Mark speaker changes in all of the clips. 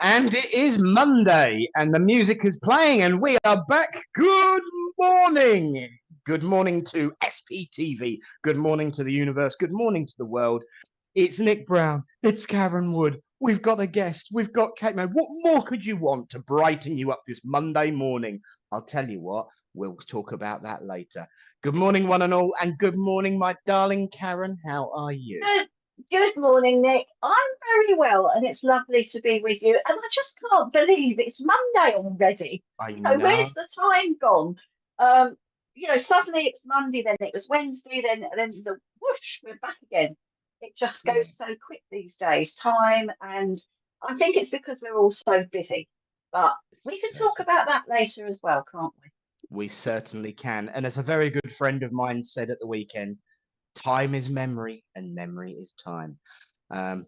Speaker 1: And it is Monday, and the music is playing, and we are back. Good morning. Good morning to sptv. Good morning to the universe. Good morning to the world. It's Nick Brown. It's Karen Wood. We've got a guest. We've got Kate May. What more could you want to brighten you up this Monday morning? I'll tell you what, we'll talk about that later. Good morning, one and all, and good morning, my darling Karen. How are you?
Speaker 2: Good morning, Nick. I'm very well, and it's lovely to be with you. And I just can't believe it's Monday already.
Speaker 1: I
Speaker 2: Where's
Speaker 1: know.
Speaker 2: the time gone? Um, suddenly it's Monday, then it was Wednesday, then the whoosh, we're back again. It just goes so quick these days, time, and I think it's because we're all so busy. But we can talk about that later as well, can't we?
Speaker 1: We certainly can. And as a very good friend of mine said at the weekend, time is memory and memory is time. Um,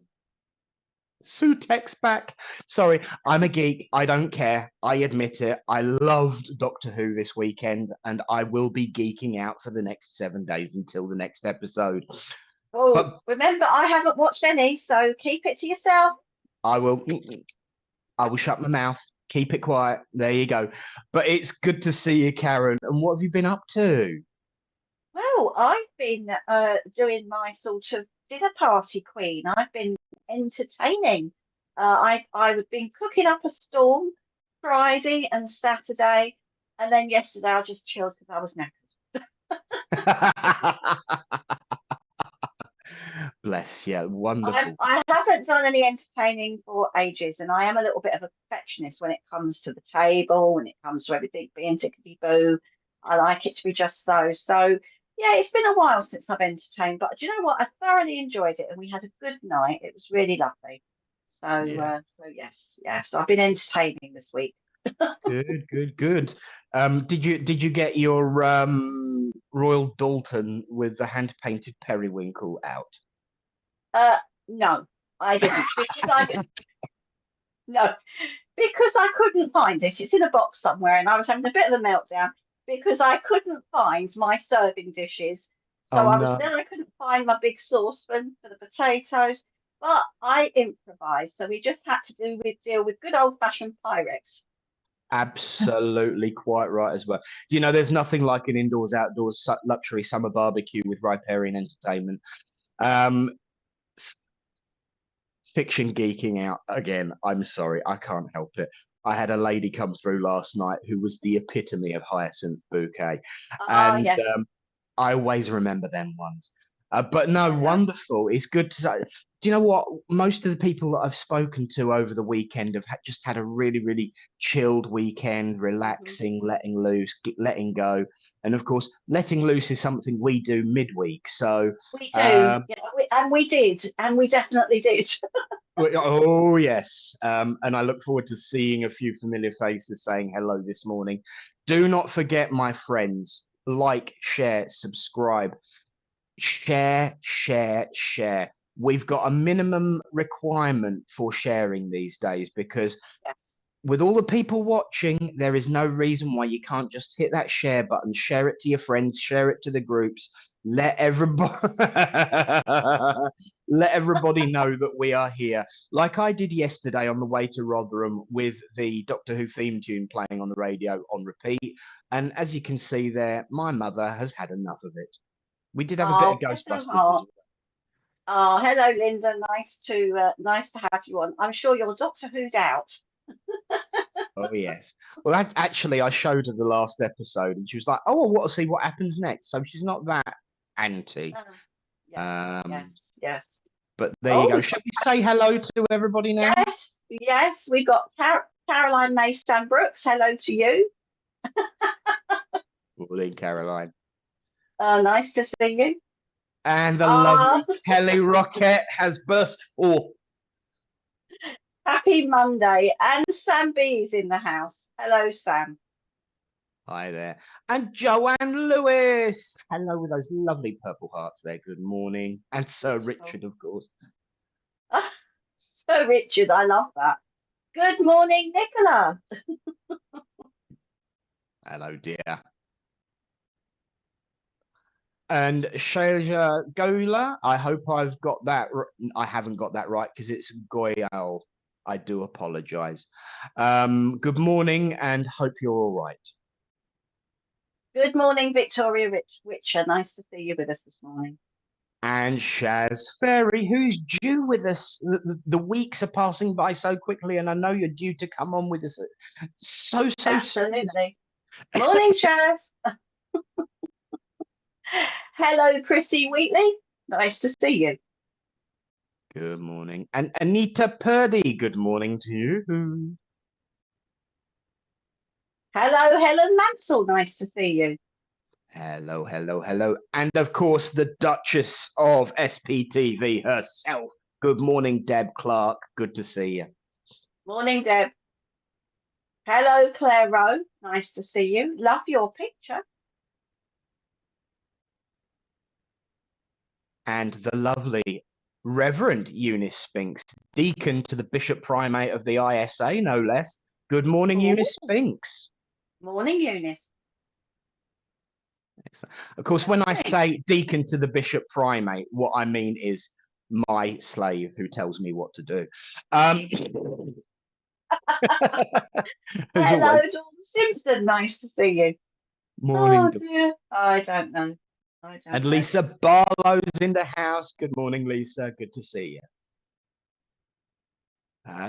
Speaker 1: Sue text back. Sorry, I'm a geek. I don't care. I admit it. I loved Doctor Who this weekend, and I will be geeking out for the next 7 days until the next episode.
Speaker 2: Oh,
Speaker 1: But
Speaker 2: remember, I haven't watched any, so keep it to yourself.
Speaker 1: I will. I will shut my mouth. Keep it quiet. There you go. But it's good to see you, Karen. And what have you been up to?
Speaker 2: Well, I've been doing my sort of dinner party queen. I've been entertaining. I've been cooking up a storm Friday and Saturday, and then yesterday I just chilled because I was knackered.
Speaker 1: Bless you.
Speaker 2: I
Speaker 1: Wonderful.
Speaker 2: I haven't done any entertaining for ages, and I am a little bit of a perfectionist when it comes to the table, when it comes to everything being tickety boo. I like it to be just so. So yeah, it's been a while since I've entertained, but do you know what? I thoroughly enjoyed it, and we had a good night. It was really lovely. So
Speaker 1: Yeah.
Speaker 2: yes, I've been entertaining this week.
Speaker 1: Good, good, good. Did you get your Royal Dalton with the hand painted periwinkle out?
Speaker 2: Uh, no, I didn't because I no because I couldn't find it. It's in a box somewhere, and I was having a bit of a meltdown because I couldn't find my serving dishes.
Speaker 1: Oh
Speaker 2: So
Speaker 1: no.
Speaker 2: I couldn't find my big saucepan for the potatoes, but I improvised. So we just had to deal with good old fashioned Pyrex.
Speaker 1: Absolutely quite right as well. Do you know there's nothing like an indoors outdoors luxury summer barbecue with riparian entertainment. Um, Fiction geeking out again. I'm sorry, I can't help it. I had a lady come through last night who was the epitome of hyacinth bouquet,
Speaker 2: Ah,
Speaker 1: and
Speaker 2: yes,
Speaker 1: I always remember them ones. But no,
Speaker 2: yeah.
Speaker 1: wonderful. It's good to say. Do you know what? Most of the people that I've spoken to over the weekend have just had a really, really chilled weekend,
Speaker 2: Mhm.
Speaker 1: relaxing, letting loose, letting go. And of course, letting loose is something we do midweek. So,
Speaker 2: We do,
Speaker 1: um,
Speaker 2: yeah, and we did, and we definitely did.
Speaker 1: oh, yes. And I look forward to seeing a few familiar faces saying hello this morning. Do not forget, my friends, like, share, subscribe, share, share, share. We've got a minimum requirement for sharing these days because
Speaker 2: Yes.
Speaker 1: with all the people watching, there is no reason why you can't just hit that share button, share it to your friends, share it to the groups, let everybody let everybody know that we are here. Like I did yesterday on the way to Rotherham with the Doctor Who theme tune playing on the radio on repeat. And as you can see there, my mother has had enough of it. We did have a bit of
Speaker 2: Oh, bless her
Speaker 1: Ghostbusters as
Speaker 2: heart. Oh, hello, Linda. Nice to have you on. I'm sure you're Doctor Who'd out.
Speaker 1: well. Oh yes. Well, actually, I showed her the last episode, and she was like, "Oh, I want to see what happens next." So she's not that anti.
Speaker 2: Uh, yes,
Speaker 1: Um,
Speaker 2: yes.
Speaker 1: but there you
Speaker 2: Oh,
Speaker 1: go.
Speaker 2: we've
Speaker 1: Shall
Speaker 2: got
Speaker 1: we say hello to everybody now?
Speaker 2: yes. We got Caroline May Brooks. Hello to you.
Speaker 1: Morning, Caroline.
Speaker 2: Nice to see you.
Speaker 1: And the
Speaker 2: Ah,
Speaker 1: lovely Kelly Rocket has burst forth.
Speaker 2: happy Monday. And Sam B is in the house. Hello, Sam.
Speaker 1: Hi there. And Joanne Lewis. Hello with those lovely purple hearts there. Good morning. And Sir
Speaker 2: Beautiful.
Speaker 1: Richard, of course.
Speaker 2: So Richard, I love that. Good morning, Nicola.
Speaker 1: Hello, dear. And Shailaja Gola, I hope I've got that. I haven't got that right because it's Goyal. I do apologize. Good morning and hope you're all right.
Speaker 2: Good morning, Victoria Witcher. Nice to see you with us this morning.
Speaker 1: And Shaz Fairy, who's due with us. The weeks are passing by so quickly, and I know you're due to come on with us so
Speaker 2: Absolutely. Morning, Shaz. Hello, Chrissy Wheatley. Nice to see you.
Speaker 1: Good morning. And Anita Purdy, good morning to you.
Speaker 2: Hello, Helen Mansell. Nice to see you.
Speaker 1: Hello, hello, hello. And of course, the Duchess of SPTV herself. Good morning, Deb Clark. Good to see you.
Speaker 2: Morning, Deb. Hello, Claire Rowe. Nice to see you. Love your picture.
Speaker 1: And the lovely Reverend Eunice Spinks, Deacon to the Bishop Primate of the ISA, no less. Good morning, Eunice Spinks.
Speaker 2: Morning, Eunice.
Speaker 1: Excellent. Of course, when I say Deacon to the Bishop Primate, what I mean is my slave who tells me what to do.
Speaker 2: Hello, Dawn Simpson. Nice to see you.
Speaker 1: Morning.
Speaker 2: Oh, dear. I don't know.
Speaker 1: And Lisa Barlow's in the house. Good morning, Lisa. Good to see you.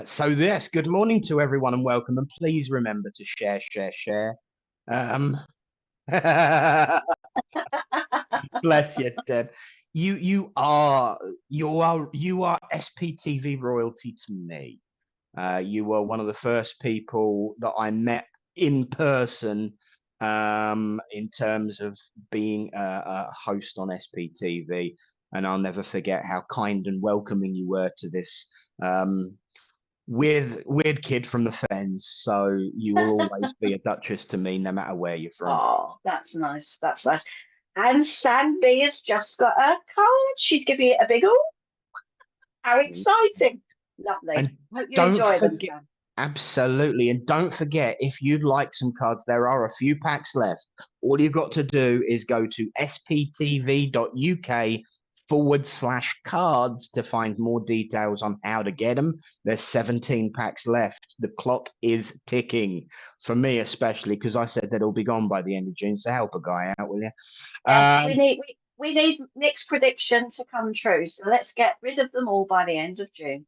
Speaker 1: So yes, good morning to everyone and welcome. And please remember to share. Bless you, Deb. You are SPTV royalty to me. You were one of the first people that I met in person in terms of being a host on SPTV, and I'll never forget how kind and welcoming you were to this weird kid from the fens. So you will always be a duchess to me, no matter where you're from.
Speaker 2: Oh, that's nice. That's nice. And Sandy has just got a card. She's giving it a big ooh. How exciting. Lovely.
Speaker 1: And
Speaker 2: hope you enjoy them, Sam.
Speaker 1: Absolutely. And don't forget, if you'd like some cards, there are a few packs left. All you've got to do is go to sptv.uk/cards to find more details on how to get them. There's 17 packs left. The clock is ticking for me, especially because I said they'd all be gone by the end of June. So help a guy out, will you?
Speaker 2: Yes, we need Nick's prediction to come true. So let's get rid of them all by the end of June.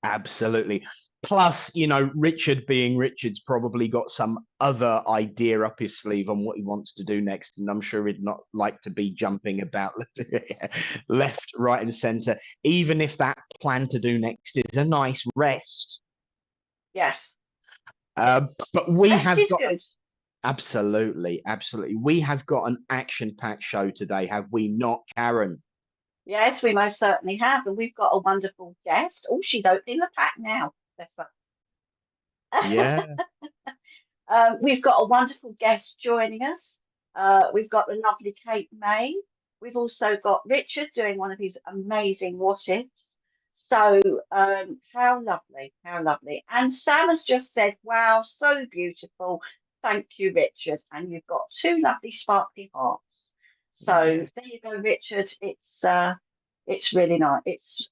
Speaker 1: Absolutely. Plus, Richard being Richard's probably got some other idea up his sleeve on what he wants to do next. And I'm sure he'd not like to be jumping about left, right, and centre, even if that plan to do next is a nice rest.
Speaker 2: Yes.
Speaker 1: But we
Speaker 2: rest
Speaker 1: have
Speaker 2: is
Speaker 1: got.
Speaker 2: Good.
Speaker 1: Absolutely. We have got an action-packed show today, have we not, Karen?
Speaker 2: Yes, we most certainly have. And we've got a wonderful guest. Oh, she's opening the pack now. Bless her.
Speaker 1: Yeah.
Speaker 2: We've got a wonderful guest joining us. We've got the lovely Kate May. We've also got Richard doing one of his amazing what ifs. So how lovely, how lovely. And Sam has just said, wow, so beautiful. Thank you, Richard. And you've got two lovely sparkly hearts. So there you go, Richard. It's really nice.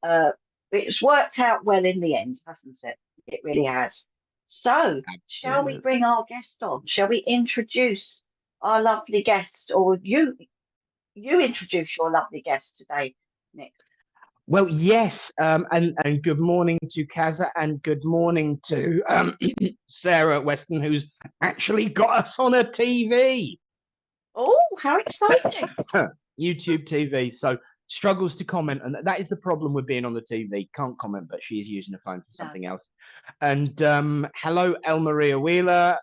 Speaker 2: It's worked out well in the end, hasn't it? It really has. So shall we bring our guest on? Shall we introduce our lovely guest, or you introduce your lovely guest today, Nick?
Speaker 1: Well, yes, and good morning to Kaza, and good morning to Sarah Weston, who's actually got us on a TV.
Speaker 2: Oh, how exciting!
Speaker 1: YouTube TV. So struggles to comment, and that is the problem with being on the TV. Can't comment, but she is using her phone for something else. And hello, El Maria Wheeler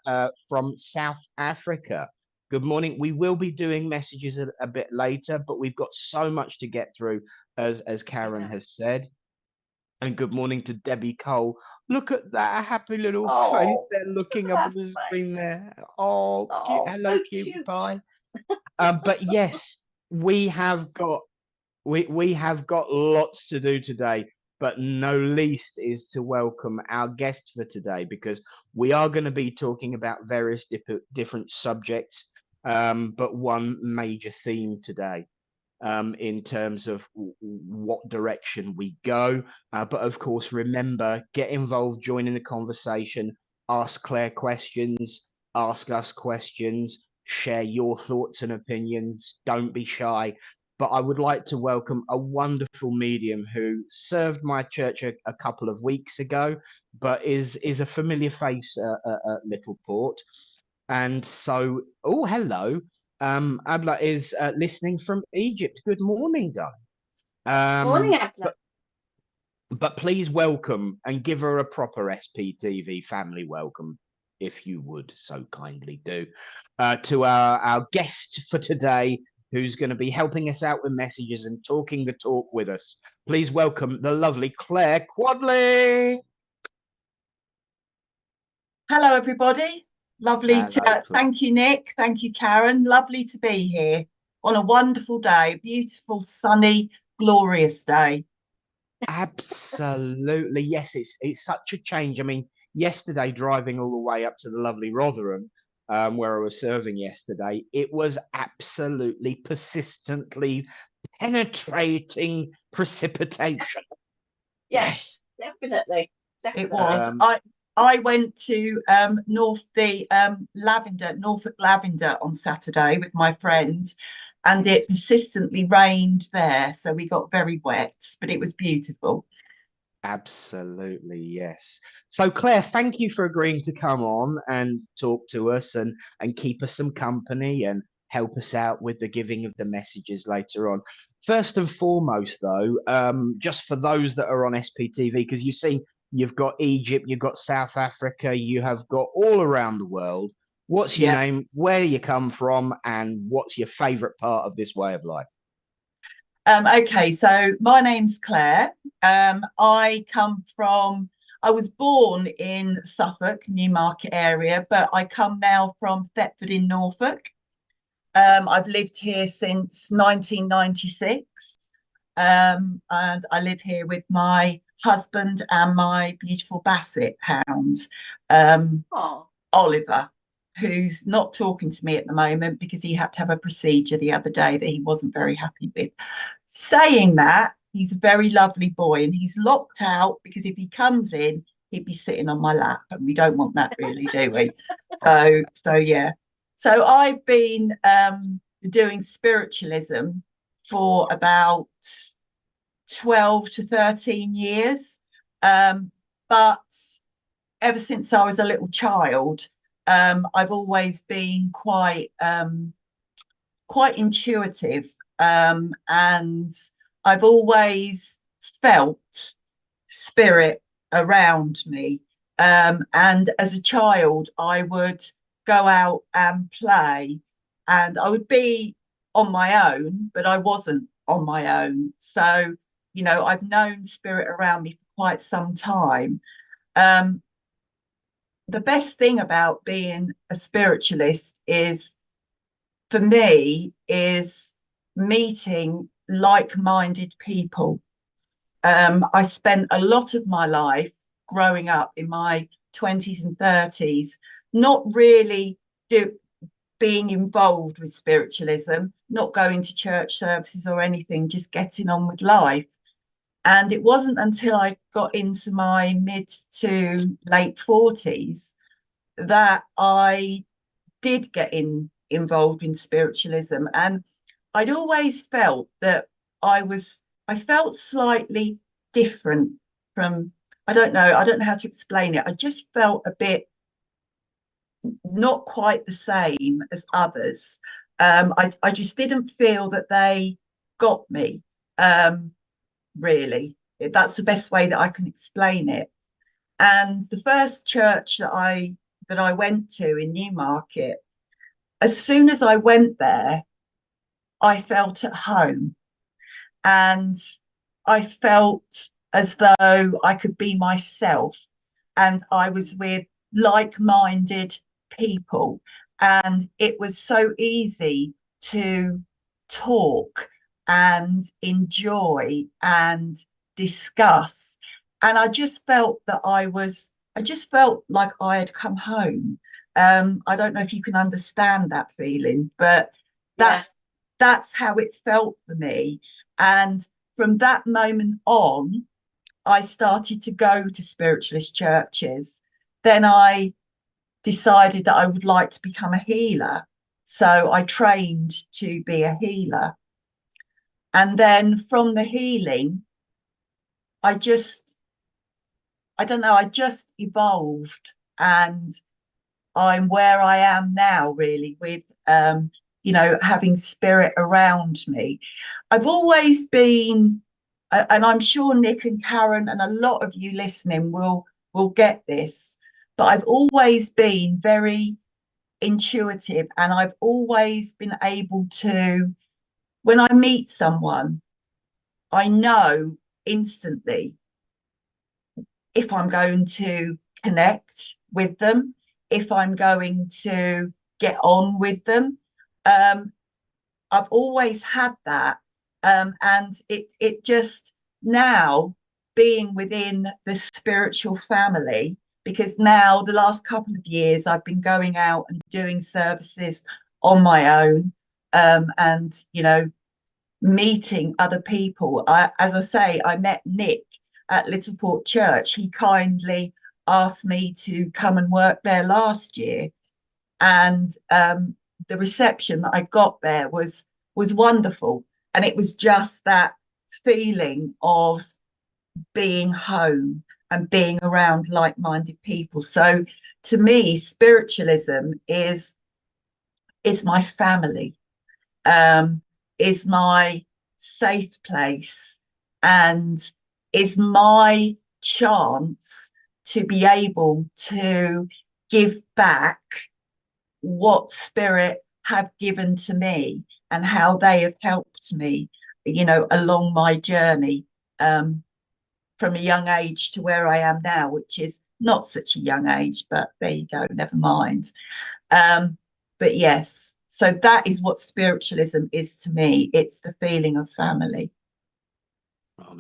Speaker 1: from South Africa. Good morning. We will be doing messages a bit later, but we've got so much to get through, as Karen has said. And good morning to Debbie Cole. Look at that happy little face there looking up at the screen there. Oh, cute. Hello,
Speaker 2: so
Speaker 1: cute pie. But yes, we have got lots to do today, but no least is to welcome our guest for today, because we are going to be talking about various different subjects, but one major theme today. in terms of what direction we go. But of course, remember, get involved, join in the conversation, ask Claire questions, ask us questions, share your thoughts and opinions. Don't be shy. But I would like to welcome a wonderful medium who served my church a couple of weeks ago, but is a familiar face at Littleport. And so, oh, hello. Abla is listening from Egypt. Good morning, darling.
Speaker 2: Morning,
Speaker 1: But
Speaker 2: Abla.
Speaker 1: please welcome and give her a proper SPTV family welcome, if you would so kindly do, to our guest for today, who's going to be helping us out with messages and talking the talk with us. Please welcome the lovely Claire Quadling.
Speaker 3: Hello, everybody. Lovely
Speaker 1: Hello,
Speaker 3: to
Speaker 1: Claire.
Speaker 3: thank you, Nick. Thank you, Karen. Lovely to be here on a wonderful day, beautiful, sunny, glorious day.
Speaker 1: Absolutely, yes. It's such a change. I mean, yesterday driving all the way up to the lovely Rotherham, where I was serving yesterday, it was absolutely persistently penetrating precipitation.
Speaker 2: Yes, definitely.
Speaker 3: It was.
Speaker 1: Um,
Speaker 3: I went to Norfolk Lavender on Saturday with my friend, and it persistently rained there, so we got very wet, but it was beautiful.
Speaker 1: Absolutely, yes. So, Claire, thank you for agreeing to come on and talk to us and keep us some company and help us out with the giving of the messages later on. First and foremost, though, just for those that are on SPTV, because you see, you've got Egypt, you've got South Africa, you have got all around the world. What's your
Speaker 3: Yeah.
Speaker 1: name? Where you come from? And what's your favourite part of this way of life?
Speaker 3: Okay, so my name's Claire. I was born in Suffolk, Newmarket area, but I come now from Thetford in Norfolk. I've lived here since 1996, and I live here with my husband and my beautiful Basset hound, Oliver, who's not talking to me at the moment because he had to have a procedure the other day that he wasn't very happy with. Saying that, he's a very lovely boy and he's locked out because if he comes in, he'd be sitting on my lap, and we don't want that really, do we? So yeah. So I've been doing spiritualism for about 12 to 13 years. But ever since I was a little child, I've always been quite intuitive, and I've always felt spirit around me. And as a child, I would go out and play, and I would be on my own, but I wasn't on my own. So, I've known spirit around me for quite some time. The best thing about being a spiritualist for me, is meeting like-minded people. I spent a lot of my life growing up in my 20s and 30s, not really being involved with spiritualism, not going to church services or anything, just getting on with life. And it wasn't until I got into my mid to late 40s that I did get involved in spiritualism. And I'd always felt that I felt slightly different from, I don't know how to explain it. I just felt a bit not quite the same as others. I just didn't feel that they got me, really. That's the best way that I can explain it. And the first church that I went to in Newmarket, as soon as I went there, I felt at home, and I felt as though I could be myself, and I was with like-minded people, and it was so easy to talk and enjoy and discuss. And I just felt like I had come home. I don't know if you can understand that feeling, but that's that's how it felt for me. And from that moment on, I started to go to spiritualist churches. Then I decided that I would like to become a healer. So I trained to be a healer. And then from the healing, I don't know, I just evolved, and I'm where I am now, really, with, having spirit around me. I've always been, and I'm sure Nick and Karen and a lot of you listening will get this, but I've always been very intuitive, and I've always been able to, when I meet someone, I know instantly if I'm going to connect with them, if I'm going to get on with them. I've always had that. And it just, now being within the spiritual family, because now the last couple of years I've been going out and doing services on my own, and meeting other people. As I say, I met Nick at Littleport Church. He kindly asked me to come and work there last year, and the reception that I got there was wonderful, and it was just that feeling of being home and being around like-minded people. So to me, spiritualism is my family, is my safe place, and is my chance to be able to give back what spirit have given to me and how they have helped me, along my journey, from a young age to where I am now, which is not such a young age, but there you go, never mind. But yes, so that is what spiritualism is to me. It's the feeling of family.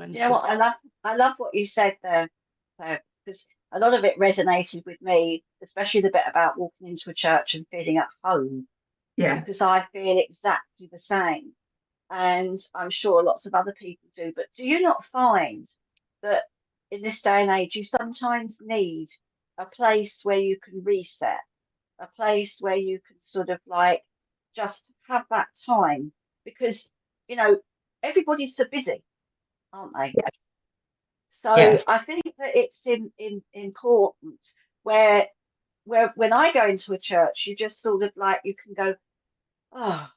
Speaker 2: Yeah, well, I love what you said there, because a lot of it resonated with me, especially the bit about walking into a church and feeling at home.
Speaker 3: Yeah.
Speaker 2: Because I feel exactly the same, and I'm sure lots of other people do. But do you not find that in this day and age, you sometimes need a place where you can reset, a place where you can sort of like just have that time? Because, everybody's so busy, aren't they?
Speaker 3: Yes.
Speaker 2: So
Speaker 3: Yes.
Speaker 2: I think that it's important where when I go into a church, you just sort of like, you can go, oh,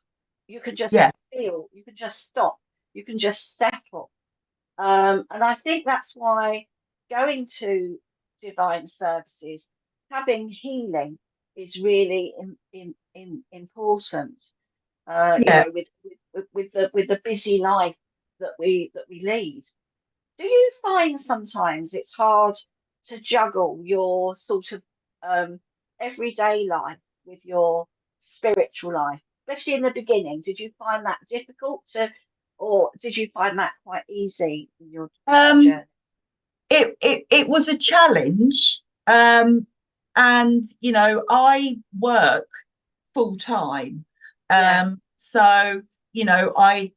Speaker 2: you can just
Speaker 3: Yeah.
Speaker 2: feel, you can just stop, you can just settle. And I think that's why going to divine services, having healing is really important.
Speaker 3: Yeah.
Speaker 2: With the busy life that we lead. Do you find sometimes it's hard to juggle your sort of everyday life with your spiritual life, especially in the beginning? Did you find that difficult or did you find that quite easy in your
Speaker 3: Um,
Speaker 2: journey?
Speaker 3: it was a challenge. And I work full time.
Speaker 2: Yeah,
Speaker 3: So, I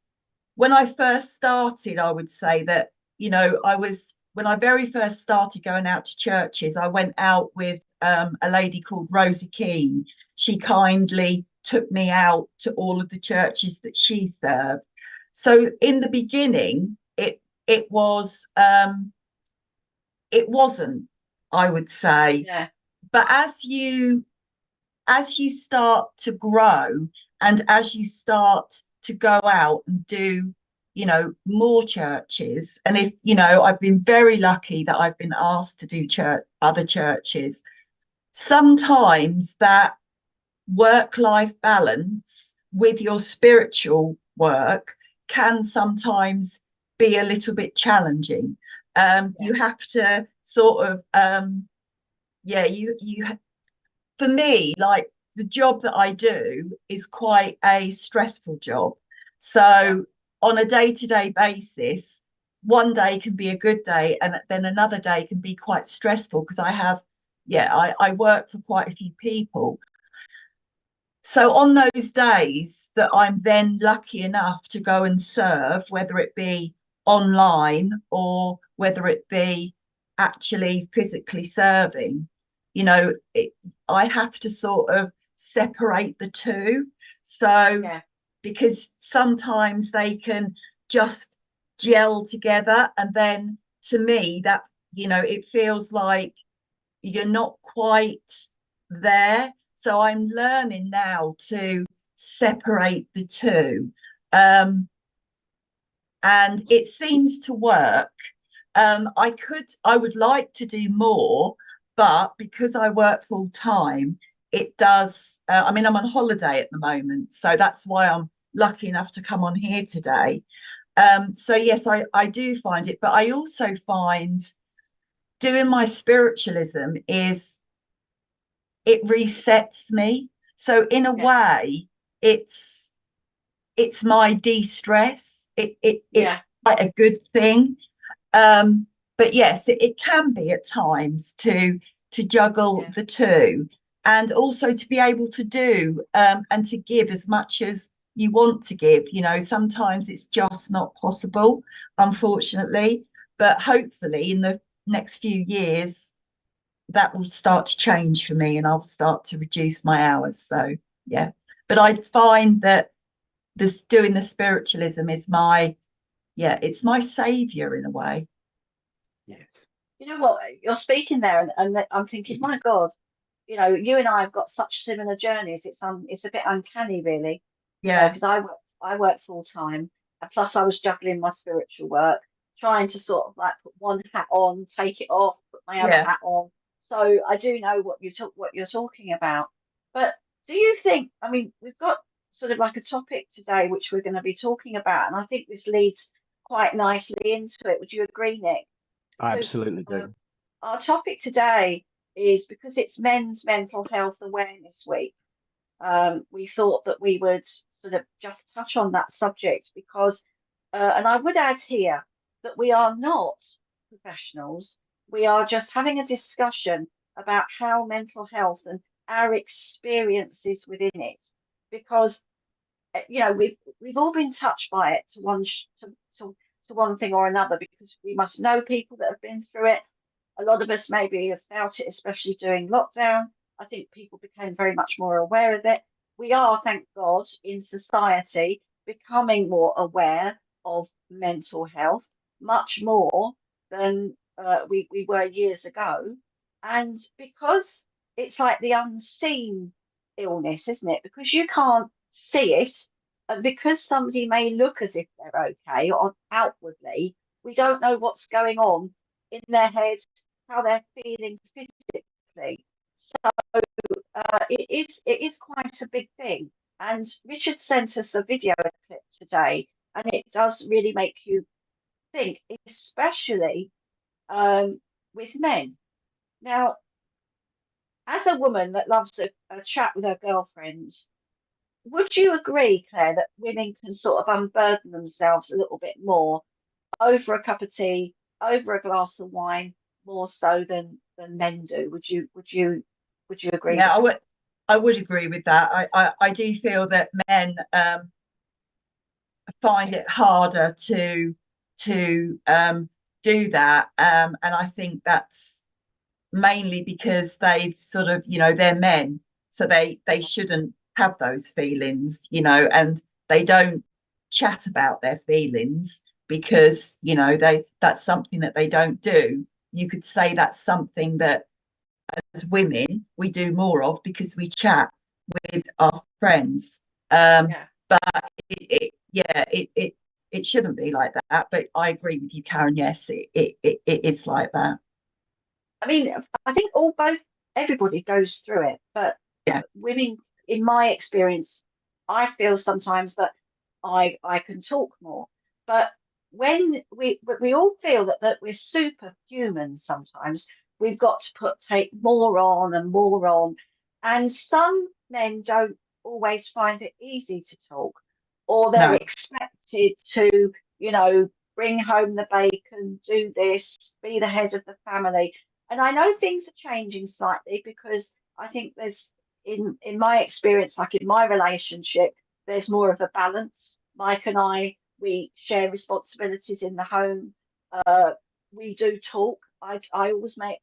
Speaker 3: when I first started, I would say that, when I very first started going out to churches, I went out with a lady called Rosie Keane. She kindly took me out to all of the churches that she served. So in the beginning, it was it wasn't, I would say.
Speaker 2: yeah,
Speaker 3: But as you start to grow, and as you start to go out and do more churches, and if I've been very lucky that I've been asked to do other churches, sometimes that work-life balance with your spiritual work can sometimes be a little bit challenging.
Speaker 2: yeah,
Speaker 3: You have to sort of yeah, you for me, like, the job that I do is quite a stressful job.
Speaker 2: yeah,
Speaker 3: So on a day-to-day basis, one day can be a good day, and then another day can be quite stressful because I work for quite a few people. So on those days that I'm then lucky enough to go and serve, whether it be online or whether it be actually physically serving, you know, I have to sort of separate the two. So
Speaker 2: Yeah,
Speaker 3: because sometimes they can just gel together, and then to me that, you know, it feels like you're not quite there. So I'm learning now to separate the two. Um, and it seems to work. I would like to do more, but because I work full time, it does. I mean, I'm on holiday at the moment, so that's why I'm lucky enough to come on here today. So yes, I do find it, but I also find doing my spiritualism is, it resets me. So in a
Speaker 2: yeah,
Speaker 3: way, it's it's my de-stress. It's
Speaker 2: yeah,
Speaker 3: quite a good thing. Um, but yes, it can be at times to juggle
Speaker 2: yeah,
Speaker 3: the two, and also to be able to do and to give as much as you want to give. You know, sometimes it's just not possible, unfortunately. But hopefully, in the next few years, that will start to change for me, and I'll start to reduce my hours. So yeah, but I find that this doing the spiritualism is my, yeah, it's my savior in a way.
Speaker 1: Yes.
Speaker 2: you know what, you're speaking there, and I'm thinking, my God, you and I have got such similar journeys. It's a bit uncanny, really,
Speaker 3: Yeah,
Speaker 2: because I work full time, and plus I was juggling my spiritual work, trying to sort of like put one hat on, take it off, put my other
Speaker 3: yeah.
Speaker 2: hat on. So I do know what you're talking about. But do you think? I mean, we've got sort of like a topic today which we're going to be talking about, and I think this leads quite nicely into it. Would you agree, Nick?
Speaker 1: I
Speaker 2: Because
Speaker 1: absolutely do.
Speaker 2: our topic today is, because it's Men's Mental Health Awareness Week. We thought that we would sort of just touch on that subject because, and I would add here that we are not professionals. We are just having a discussion about how mental health and our experiences within it, because we've all been touched by it to one thing or another, because we must know people that have been through it. A lot of us maybe have felt it, especially during lockdown. I think people became very much more aware of it. We are, thank God, in society becoming more aware of mental health, much more than we were years ago. And because it's like the unseen illness, isn't it? Because you can't see it, and because somebody may look as if they're okay on outwardly, we don't know what's going on in their head, how they're feeling physically. So it is quite a big thing. And Richard sent us a video clip today, and it does really make you think, especially with men. Now, as a woman that loves a chat with her girlfriends, would you agree, Claire, that women can sort of unburden themselves a little bit more over a cup of tea, over a glass of wine, more so than men do? Would you agree
Speaker 3: Yeah,
Speaker 2: with that?
Speaker 3: I would agree with that. I do feel that men find it harder to do that, and I think that's mainly because they've sort of, you know, they're men, so they shouldn't have those feelings, you know, and they don't chat about their feelings because, you know, they, that's something that they don't do. You could say that's something that as women we do more of because we chat with our friends.
Speaker 2: Yeah.
Speaker 3: But yeah, it shouldn't be like that. But I agree with you, Karen. Yes, it is like that.
Speaker 2: I mean, I think all both everybody goes through it, but
Speaker 3: Yeah,
Speaker 2: women, in my experience, I feel sometimes that I can talk more. But when we all feel that we're superhuman sometimes, we've got to take more on and more on. And some men don't always find it easy to talk, or they're
Speaker 3: no,
Speaker 2: expected to, you know, bring home the bacon, do this, be the head of the family. And I know things are changing slightly, because I think there's in my experience, like in my relationship, there's more of a balance. Mike and I, we share responsibilities in the home. Uh, we do talk. I always make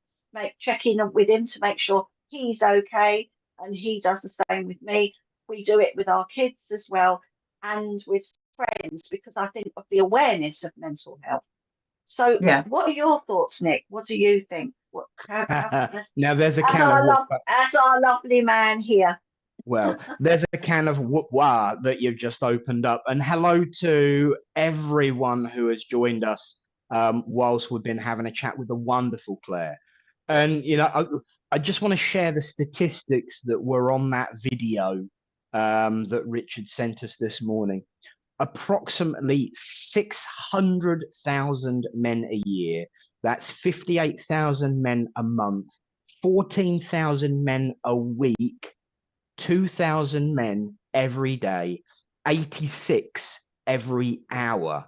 Speaker 2: check in with him to make sure he's okay, and he does the same with me. We do it with our kids as well, and with friends, because I think of the awareness of mental health. So,
Speaker 3: Yeah.
Speaker 2: what are your thoughts, Nick? What do you think?
Speaker 1: Now there's a
Speaker 2: as
Speaker 1: can of
Speaker 2: as our lovely man here.
Speaker 1: well, there's a can of whoop wah that you've just opened up, and hello to everyone who has joined us whilst we've been having a chat with the wonderful Claire. And I just want to share the statistics that were on that video that Richard sent us this morning. Approximately 600,000 men a year. That's 58,000 men a month, 14,000 men a week, 2,000 men every day, 86 every hour.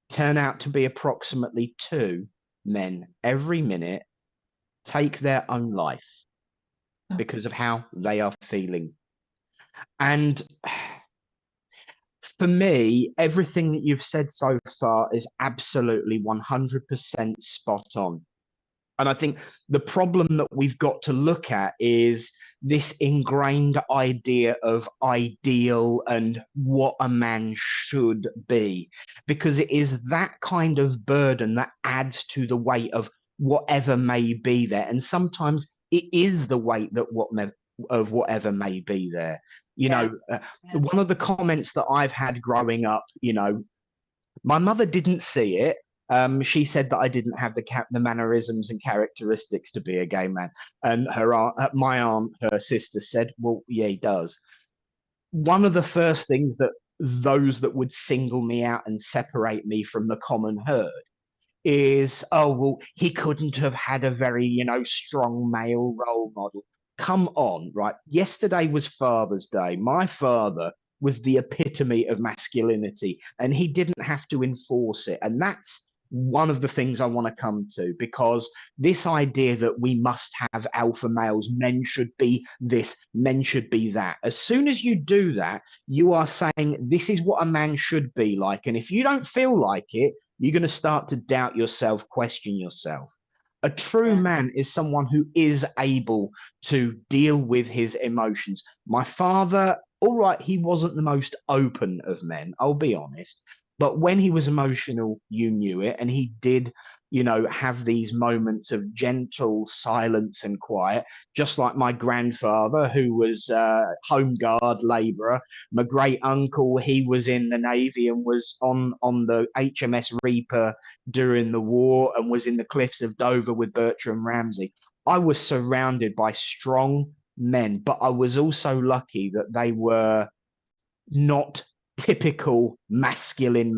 Speaker 1: Turn out to be approximately 2 men every minute take their own life because of how they are feeling. And for me, everything that you've said so far is absolutely 100% spot on. And I think the problem that we've got to look at is this ingrained idea of ideal and what a man should be, because it is that kind of burden that adds to the weight of whatever may be there. And sometimes it is the weight that of whatever may be there. One of the comments that I've had growing up, my mother didn't see it. She said that I didn't have the mannerisms and characteristics to be a gay man. And my aunt, her sister, said, well, yeah, he does. One of the first things that those that would single me out and separate me from the common herd is, oh, well, he couldn't have had a very, strong male role model. Come on, right? Yesterday was Father's Day. My father was the epitome of masculinity, and he didn't have to enforce it. And that's one of the things I want to come to, because this idea that we must have alpha males, men should be this, men should be that. As soon as you do that, you are saying this is what a man should be like. And if you don't feel like it, you're going to start to doubt yourself, question yourself. A true man is someone who is able to deal with his emotions. My father, all right, he wasn't the most open of men, I'll be honest. But when he was emotional, you knew it. And he did, have these moments of gentle silence and quiet, just like my grandfather, who was home guard labourer. My great uncle, he was in the Navy and was on the HMS Reaper during the war and was in the cliffs of Dover with Bertram Ramsay. I was surrounded by strong men, but I was also lucky that they were not typical masculine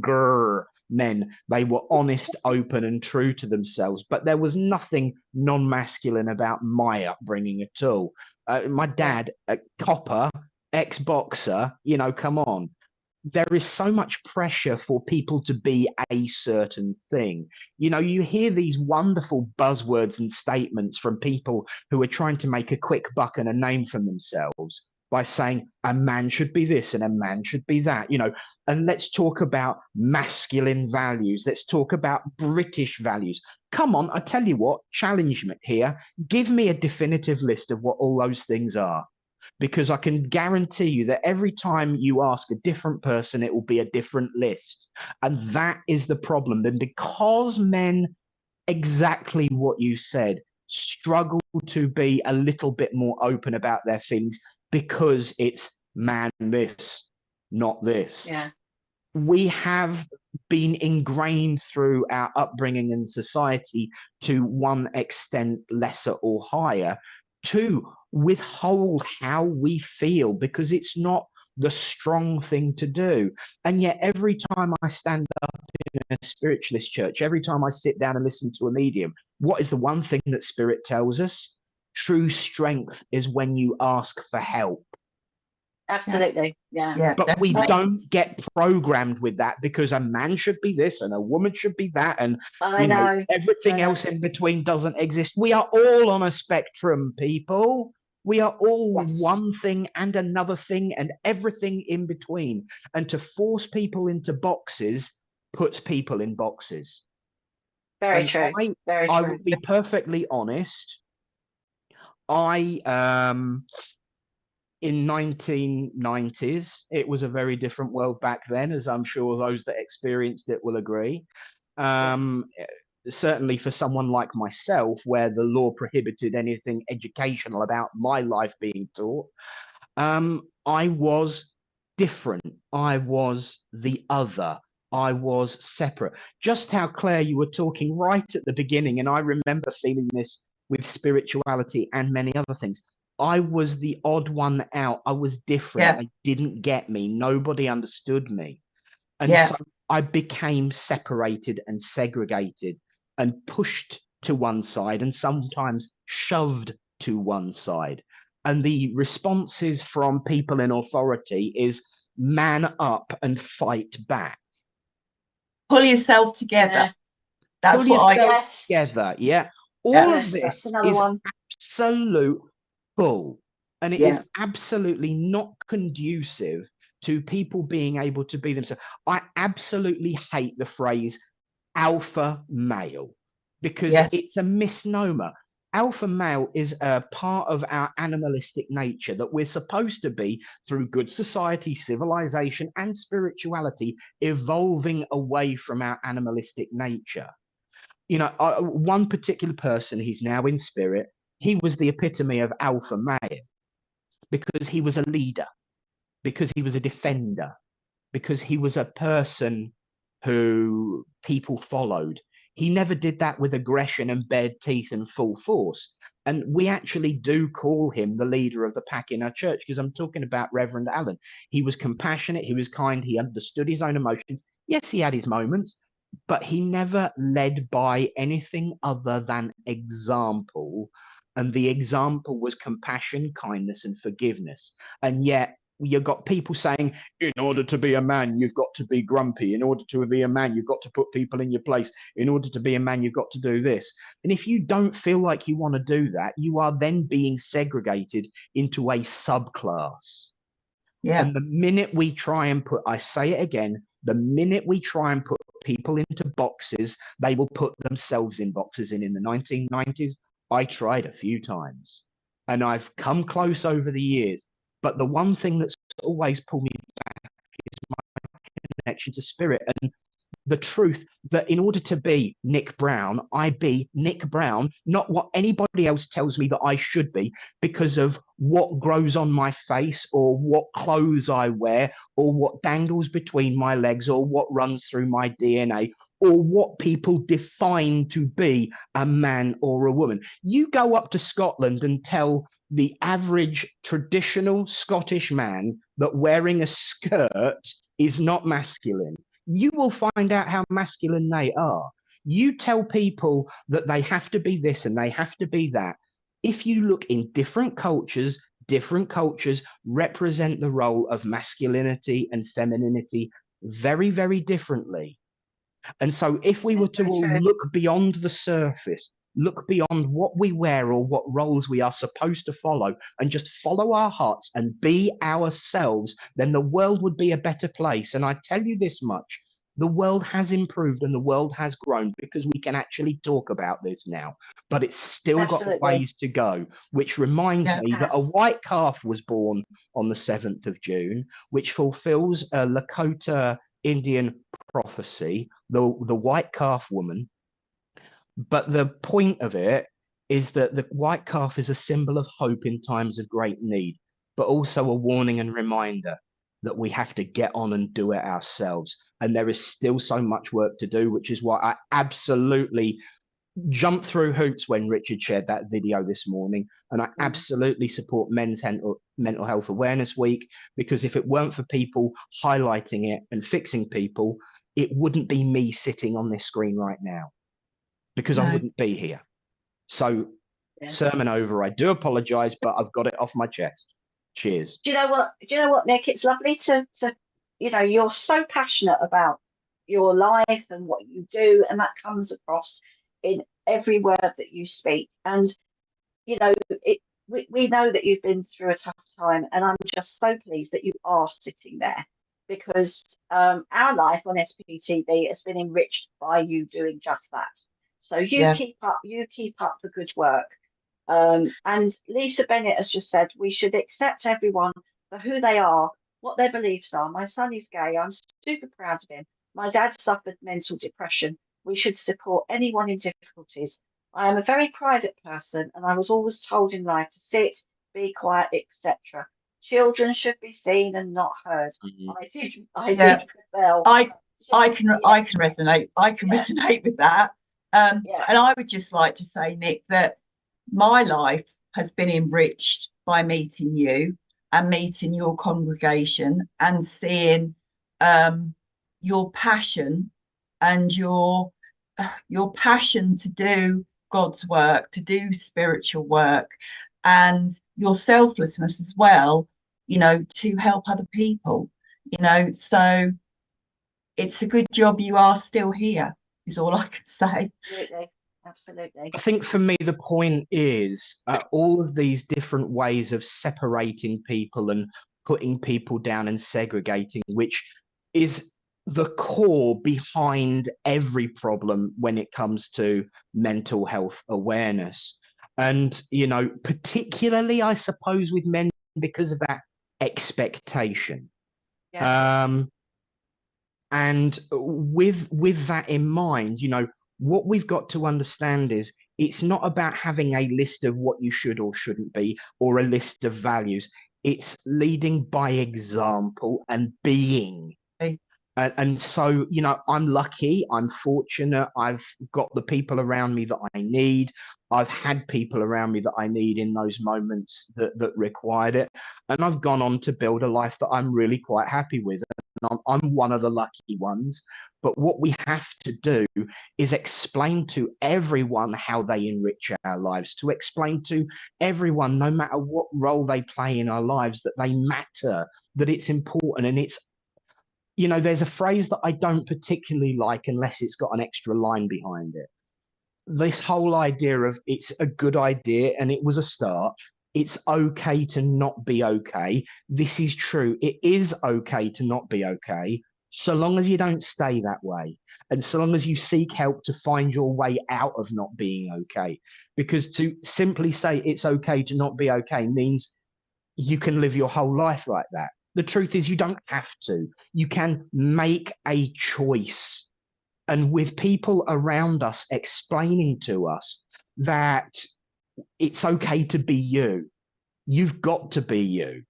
Speaker 1: grrr men. They were honest, open, and true to themselves. But there was nothing non-masculine about my upbringing at all. My dad, a copper, ex-boxer, come on. There is so much pressure for people to be a certain thing. You hear these wonderful buzzwords and statements from people who are trying to make a quick buck and a name for themselves by saying a man should be this and a man should be that, and let's talk about masculine values. Let's talk about British values. Come on, I tell you what, challenge me here. Give me a definitive list of what all those things are, because I can guarantee you that every time you ask a different person, it will be a different list. And that is the problem. And because men, exactly what you said, struggle to be a little bit more open about their feelings, because it's man this, not this.
Speaker 2: Yeah.
Speaker 1: We have been ingrained through our upbringing and society, to one extent lesser or higher, to withhold how we feel, because it's not the strong thing to do. And yet every time I stand up in a spiritualist church, every time I sit down and listen to a medium, what is the one thing that Spirit tells us? True strength is when you ask for help.
Speaker 2: Absolutely. Yeah.
Speaker 1: But
Speaker 3: definitely.
Speaker 1: we don't get programmed with that, because a man should be this and a woman should be that, and everything else in between doesn't exist. We are all on a spectrum, people. We are all
Speaker 2: Yes.
Speaker 1: one thing and another thing and everything in between. And to force people into boxes puts people in boxes.
Speaker 2: Very
Speaker 1: And
Speaker 2: true. Very
Speaker 1: I
Speaker 2: true.
Speaker 1: will be perfectly honest. In 1990s, it was a very different world back then, as I'm sure those that experienced it will agree. Certainly for someone like myself, where the law prohibited anything educational about my life being taught, I was different. I was the other. I was separate. Just how, Claire, you were talking right at the beginning, and I remember feeling this with spirituality and many other things. I was the odd one out. I was different.
Speaker 3: Yeah.
Speaker 1: They didn't get me. Nobody understood me. And
Speaker 3: Yeah.
Speaker 1: so I became separated and segregated and pushed to one side and sometimes shoved to one side. And the responses from people in authority is man up and fight back.
Speaker 3: Pull yourself together.
Speaker 2: Yeah.
Speaker 3: That's
Speaker 1: Pull
Speaker 3: what
Speaker 1: yourself
Speaker 2: Yes.
Speaker 1: together. Yeah. All
Speaker 3: Yeah.
Speaker 1: of
Speaker 2: Yes, that's
Speaker 1: this
Speaker 2: another
Speaker 1: is
Speaker 2: one.
Speaker 1: absolute bull. And it
Speaker 3: Yeah.
Speaker 1: is absolutely not conducive to people being able to be themselves. I absolutely hate the phrase alpha male because
Speaker 3: Yes.
Speaker 1: it's a misnomer. Alpha male is a part of our animalistic nature that we're supposed to be, through good society, civilization, and spirituality, evolving away from our animalistic nature. You know, one particular person, he's now in spirit, he was the epitome of alpha male because he was a leader, because he was a defender, because he was a person who people followed. He never did that with aggression and bared teeth and full force. And we actually do call him the leader of the pack in our church, because I'm talking about Reverend Allen. He was compassionate, he was kind, he understood his own emotions. Yes, he had his moments, but he never led by anything other than example. And the example was compassion, kindness, and forgiveness. And yet, you've got people saying, in order to be a man, you've got to be grumpy. In order to be a man, you've got to put people in your place. In order to be a man, you've got to do this. And if you don't feel like you want to do that, you are then being segregated into a subclass.
Speaker 3: Yeah.
Speaker 1: And the minute we try and put, I say it again, the minute we try and put people into boxes, they will put themselves in boxes. And in the 1990s, I tried a few times and I've come close over the years. But the one thing that's always pulled me back is my connection to spirit and the truth that in order to be Nick Brown, I be Nick Brown, not what anybody else tells me that I should be because of what grows on my face or what clothes I wear or what dangles between my legs or what runs through my DNA or what people define to be a man or a woman. You go up to Scotland and tell the average traditional Scottish man that wearing a skirt is not masculine. You will find out how masculine they are. You tell people that they have to be this and they have to be that. If you look in different cultures represent the role of masculinity and femininity very, very differently. And so if we were to all look beyond the surface, look beyond what we wear or what roles we are supposed to follow and just follow our hearts and be ourselves, then the world would be a better place. And I tell you this much, the world has improved and the world has grown because we can actually talk about this now, but it's still got ways to go, which reminds me that a white calf was born on the 7th of June, which fulfills a Lakota Indian prophecy, the white calf woman. But the point of it is that the white calf is a symbol of hope in times of great need, but also a warning and reminder that we have to get on and do it ourselves. And there is still so much work to do, which is why I absolutely jumped through hoops when Richard shared that video this morning. And I absolutely support Men's Mental Health Awareness Week, because if it weren't for people highlighting it and fixing people, it wouldn't be me sitting on this screen right now, because I wouldn't be here. So sermon over. I do apologize, but I've got it off my chest. Cheers.
Speaker 2: Do you know what, Nick? It's lovely to you're so passionate about your life and what you do, and that comes across in every word that you speak. And we know that you've been through a tough time, and I'm just so pleased that you are sitting there, because our life on SPTV has been enriched by you doing just that. So
Speaker 3: Yeah.
Speaker 2: you keep up the good work. And Lisa Bennett has just said we should accept everyone for who they are, what their beliefs are. My son is gay. I'm super proud of him. My dad suffered mental depression. We should support anyone in difficulties. I am a very private person, and I was always told in life to sit, be quiet, etc. Children should be seen and not heard.
Speaker 1: Mhm.
Speaker 2: I
Speaker 3: Yeah.
Speaker 2: did rebel.
Speaker 3: I can resonate. I can
Speaker 2: Yeah.
Speaker 3: resonate with that.
Speaker 2: Yeah.
Speaker 3: And I would just like to say, Nick, that my life has been enriched by meeting you and meeting your congregation and seeing your passion and your passion to do God's work, to do spiritual work, and your selflessness as well, you know, to help other people, you know. So it's a good job you are still here, is all I can say.
Speaker 2: Absolutely. Absolutely.
Speaker 1: I think for me, the point is all of these different ways of separating people and putting people down and segregating, which is the core behind every problem when it comes to mental health awareness. And, you know, particularly, I suppose, with men, because of that expectation.
Speaker 2: Yeah.
Speaker 1: And with that in mind, you know, what we've got to understand is it's not about having a list of what you should or shouldn't be or a list of values. It's leading by example and being. And so, you know, I'm lucky, I'm fortunate, I've got the people around me that I need. I've had people around me that I need in those moments that required it. And I've gone on to build a life that I'm really quite happy with. And I'm one of the lucky ones. But what we have to do is explain to everyone how they enrich our lives, to explain to everyone, no matter what role they play in our lives, that they matter, that it's important. And it's, you know, there's a phrase that I don't particularly like unless it's got an extra line behind it. This whole idea of it's a good idea and it was a start. It's okay to not be okay. This is true. It is okay to not be okay, so long as you don't stay that way. And so long as you seek help to find your way out of not being okay. Because to simply say it's okay to not be okay means you can live your whole life like that. The truth is, you don't have to. You can make a choice. And with people around us explaining to us that it's okay to be you, you've got to be you.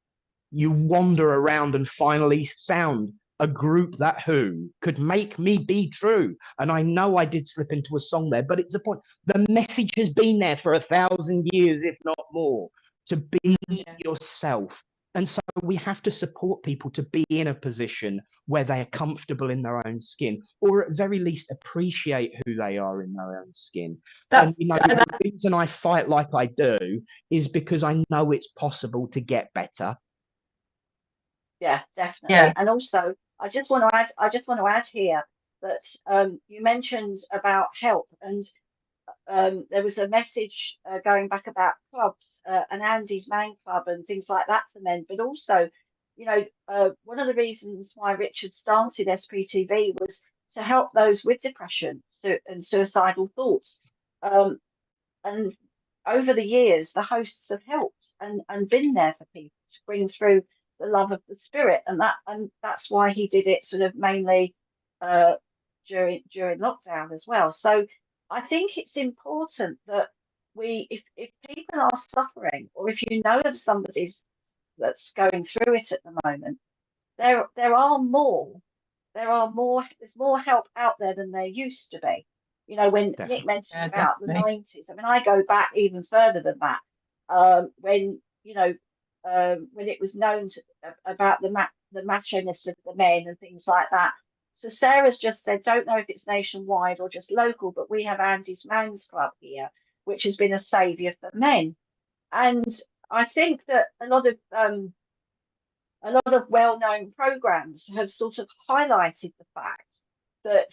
Speaker 1: You wander around and finally found a group that who could make me be true. And I know I did slip into a song there, but it's a point. The message has been there for 1,000 years, if not more, to be yourself. And so we have to support people to be in a position where they are comfortable in their own skin, or at very least appreciate who they are in their own skin. And you know, the reason I fight like I do is because I know it's possible to get better.
Speaker 2: Yeah, definitely.
Speaker 3: Yeah.
Speaker 2: And also, I just want to add here that you mentioned about help, and there was a message going back about clubs and Andy's Man Club and things like that for men. But also, you know, one of the reasons why Richard started SPTV was to help those with depression and suicidal thoughts. And over the years, the hosts have helped and been there for people to bring through the love of the spirit, and that's why he did it sort of mainly during lockdown as well. So I think it's important that if people are suffering, or if you know of somebody that's going through it at the moment, there are more. There's more help out there than there used to be. You know, when Nick mentioned about the 90s, I mean, I go back even further than that. When, you know, when it was known about the macho-ness of the men and things like that. So Sarah's just said, don't know if it's nationwide or just local, but we have Andy's Man's Club here, which has been a saviour for men. And I think that a lot of well-known programs have sort of highlighted the fact that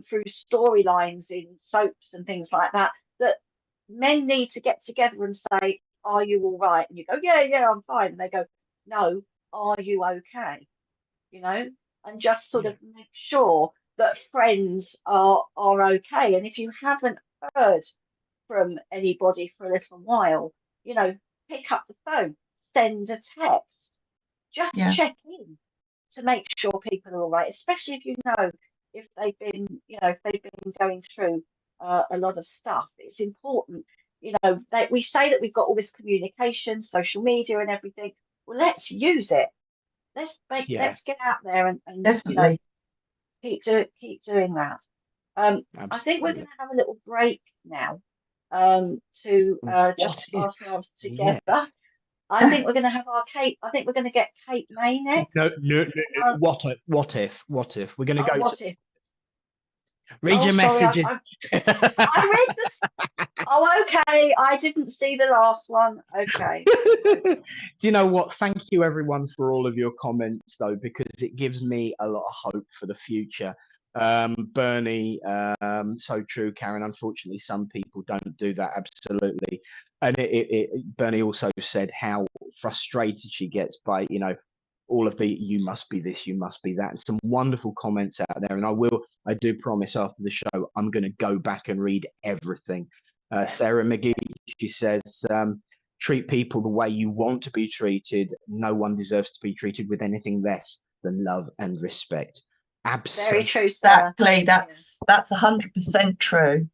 Speaker 2: through storylines in soaps and things like that, that men need to get together and say, are you all right? And you go, yeah, I'm fine. And they go, no, are you okay? You know, and just sort
Speaker 1: Yeah.
Speaker 2: of make sure that friends are okay. And if you haven't heard from anybody for a little while, you know, pick up the phone, send a text, just
Speaker 3: Yeah.
Speaker 2: check in to make sure people are all right, especially if you know if they've been, you know, if they've been going through a lot of stuff. It's important, you know, we say that we've got all this communication, social media and everything. Well, let's use it.
Speaker 1: Yeah,
Speaker 2: Let's get out there and you know,
Speaker 3: Definitely.
Speaker 2: keep doing that. I think we're going
Speaker 1: absolutely.
Speaker 2: to have a little break now, to
Speaker 1: What
Speaker 2: just
Speaker 1: if?
Speaker 2: ourselves together.
Speaker 1: Yes.
Speaker 2: I think we're going to have our Kate. I think we're going to get Kate May next.
Speaker 1: No.
Speaker 2: Uh,
Speaker 1: What if? What if? We're going to go to
Speaker 2: what if?
Speaker 1: read
Speaker 2: Oh,
Speaker 1: your
Speaker 2: sorry,
Speaker 1: messages.
Speaker 2: I read this. Oh, okay. I didn't see the last one. Okay.
Speaker 1: Do you know what? Thank you, everyone, for all of your comments, though, because it gives me a lot of hope for the future. Bernie, so true, Karen. Unfortunately, some people don't do that. Absolutely. And Bernie also said how frustrated she gets by, you know, all of the you must be this, you must be that, and some wonderful comments out there. And I do promise after the show, I'm going to go back and read everything. Sarah McGee, she says, treat people the way you want to be treated. No one deserves to be treated with anything less than love and respect.
Speaker 2: Very
Speaker 1: Absolutely.
Speaker 2: true, Sarah.
Speaker 3: Exactly. That's 100% true.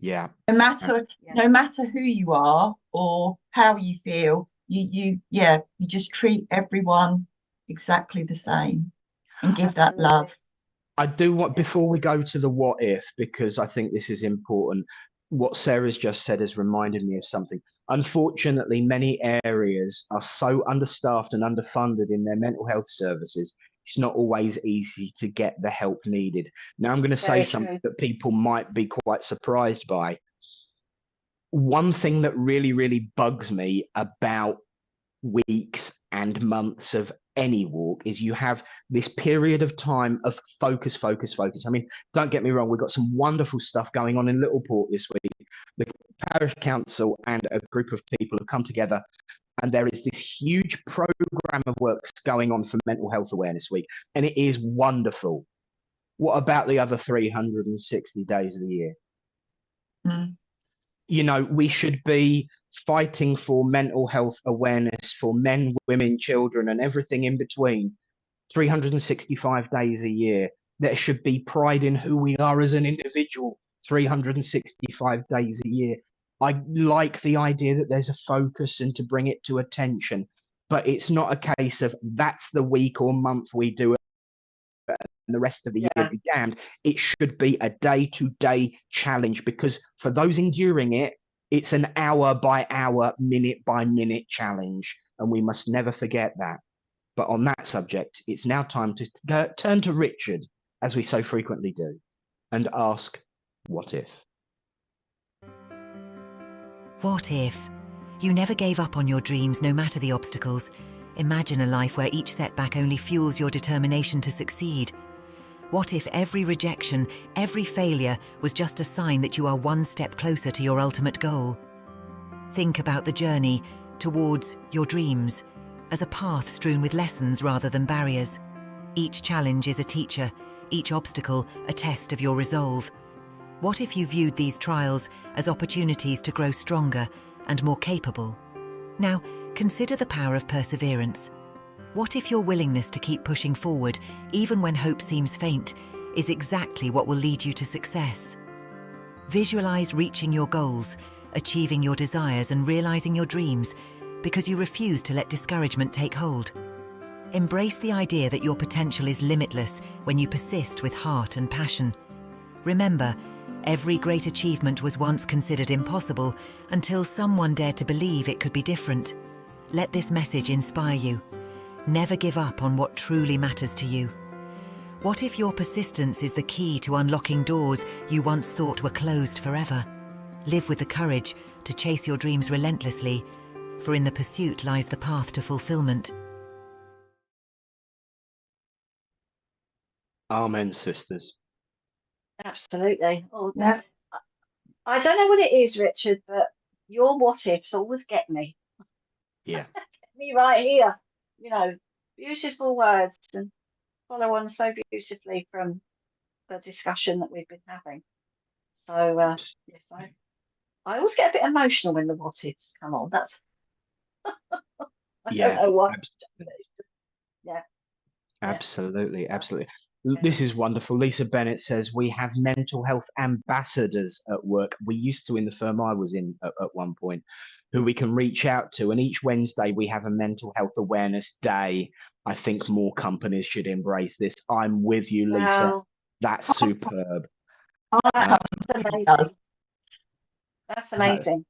Speaker 1: Yeah.
Speaker 3: No matter
Speaker 2: Yeah.
Speaker 3: no matter who you are or how you feel, you just treat everyone exactly the same and give that
Speaker 2: Absolutely.
Speaker 3: love.
Speaker 1: I do want,
Speaker 2: Yeah.
Speaker 1: before we go to the what if, because I think this is important, what Sarah's just said has reminded me of something. Unfortunately, many areas are so understaffed and underfunded in their mental health services, it's not always easy to get the help needed. Now, I'm going to say
Speaker 2: Very
Speaker 1: something
Speaker 2: true.
Speaker 1: that people might be quite surprised by. One thing that really, really bugs me about weeks and months of any walk is you have this period of time of focus. I mean, don't get me wrong, we've got some wonderful stuff going on in Littleport this week. The parish council and a group of people have come together, and there is this huge program of works going on for Mental Health Awareness Week, and it is wonderful. What about the other 360 days of the year?
Speaker 3: Mm.
Speaker 1: You know, we should be fighting for mental health awareness for men, women, children, and everything in between 365 days a year. There should be pride in who we are as an individual 365 days a year. I like the idea that there's a focus and to bring it to attention, but it's not a case of that's the week or month we do it and the rest of the year
Speaker 2: Yeah.
Speaker 1: be damned. It should be a day-to-day challenge, because for those enduring it, it's an hour by hour, minute by minute challenge, and we must never forget that. But on that subject, it's now time to turn to Richard, as we so frequently do, and ask, what if?
Speaker 4: What if you never gave up on your dreams, no matter the obstacles? Imagine a life where each setback only fuels your determination to succeed. What if every rejection, every failure was just a sign that you are one step closer to your ultimate goal? Think about the journey towards your dreams as a path strewn with lessons rather than barriers. Each challenge is a teacher, each obstacle a test of your resolve. What if you viewed these trials as opportunities to grow stronger and more capable? Now, consider the power of perseverance. What if your willingness to keep pushing forward, even when hope seems faint, is exactly what will lead you to success? Visualize reaching your goals, achieving your desires and realizing your dreams, because you refuse to let discouragement take hold. Embrace the idea that your potential is limitless when you persist with heart and passion. Remember, every great achievement was once considered impossible until someone dared to believe it could be different. Let this message inspire you. Never give up on what truly matters to you. What if your persistence is the key to unlocking doors you once thought were closed forever? Live with the courage to chase your dreams relentlessly, for in the pursuit lies the path to fulfillment.
Speaker 1: Amen, sisters.
Speaker 2: Absolutely. Oh,
Speaker 3: Yeah.
Speaker 2: I don't know what it is, Richard, but your what ifs always get me.
Speaker 1: Yeah.
Speaker 2: Me right here, you know, beautiful words and follow on so beautifully from the discussion that we've been having. So, yes, I always get a bit emotional when the what ifs come on. I don't
Speaker 1: Yeah.
Speaker 2: know why.
Speaker 1: Absolutely.
Speaker 2: Yeah, yeah,
Speaker 1: Absolutely,
Speaker 2: yeah,
Speaker 1: absolutely.
Speaker 2: yeah.
Speaker 1: This is wonderful. Lisa Bennett says we have mental health ambassadors at work. We used to in the firm I was in at one point, who we can reach out to. And each Wednesday we have a mental health awareness day. I think more companies should embrace this. I'm with you, Lisa.
Speaker 2: Wow,
Speaker 1: That's superb.
Speaker 2: that's
Speaker 1: Uh,
Speaker 2: amazing. That's
Speaker 1: that,
Speaker 2: amazing.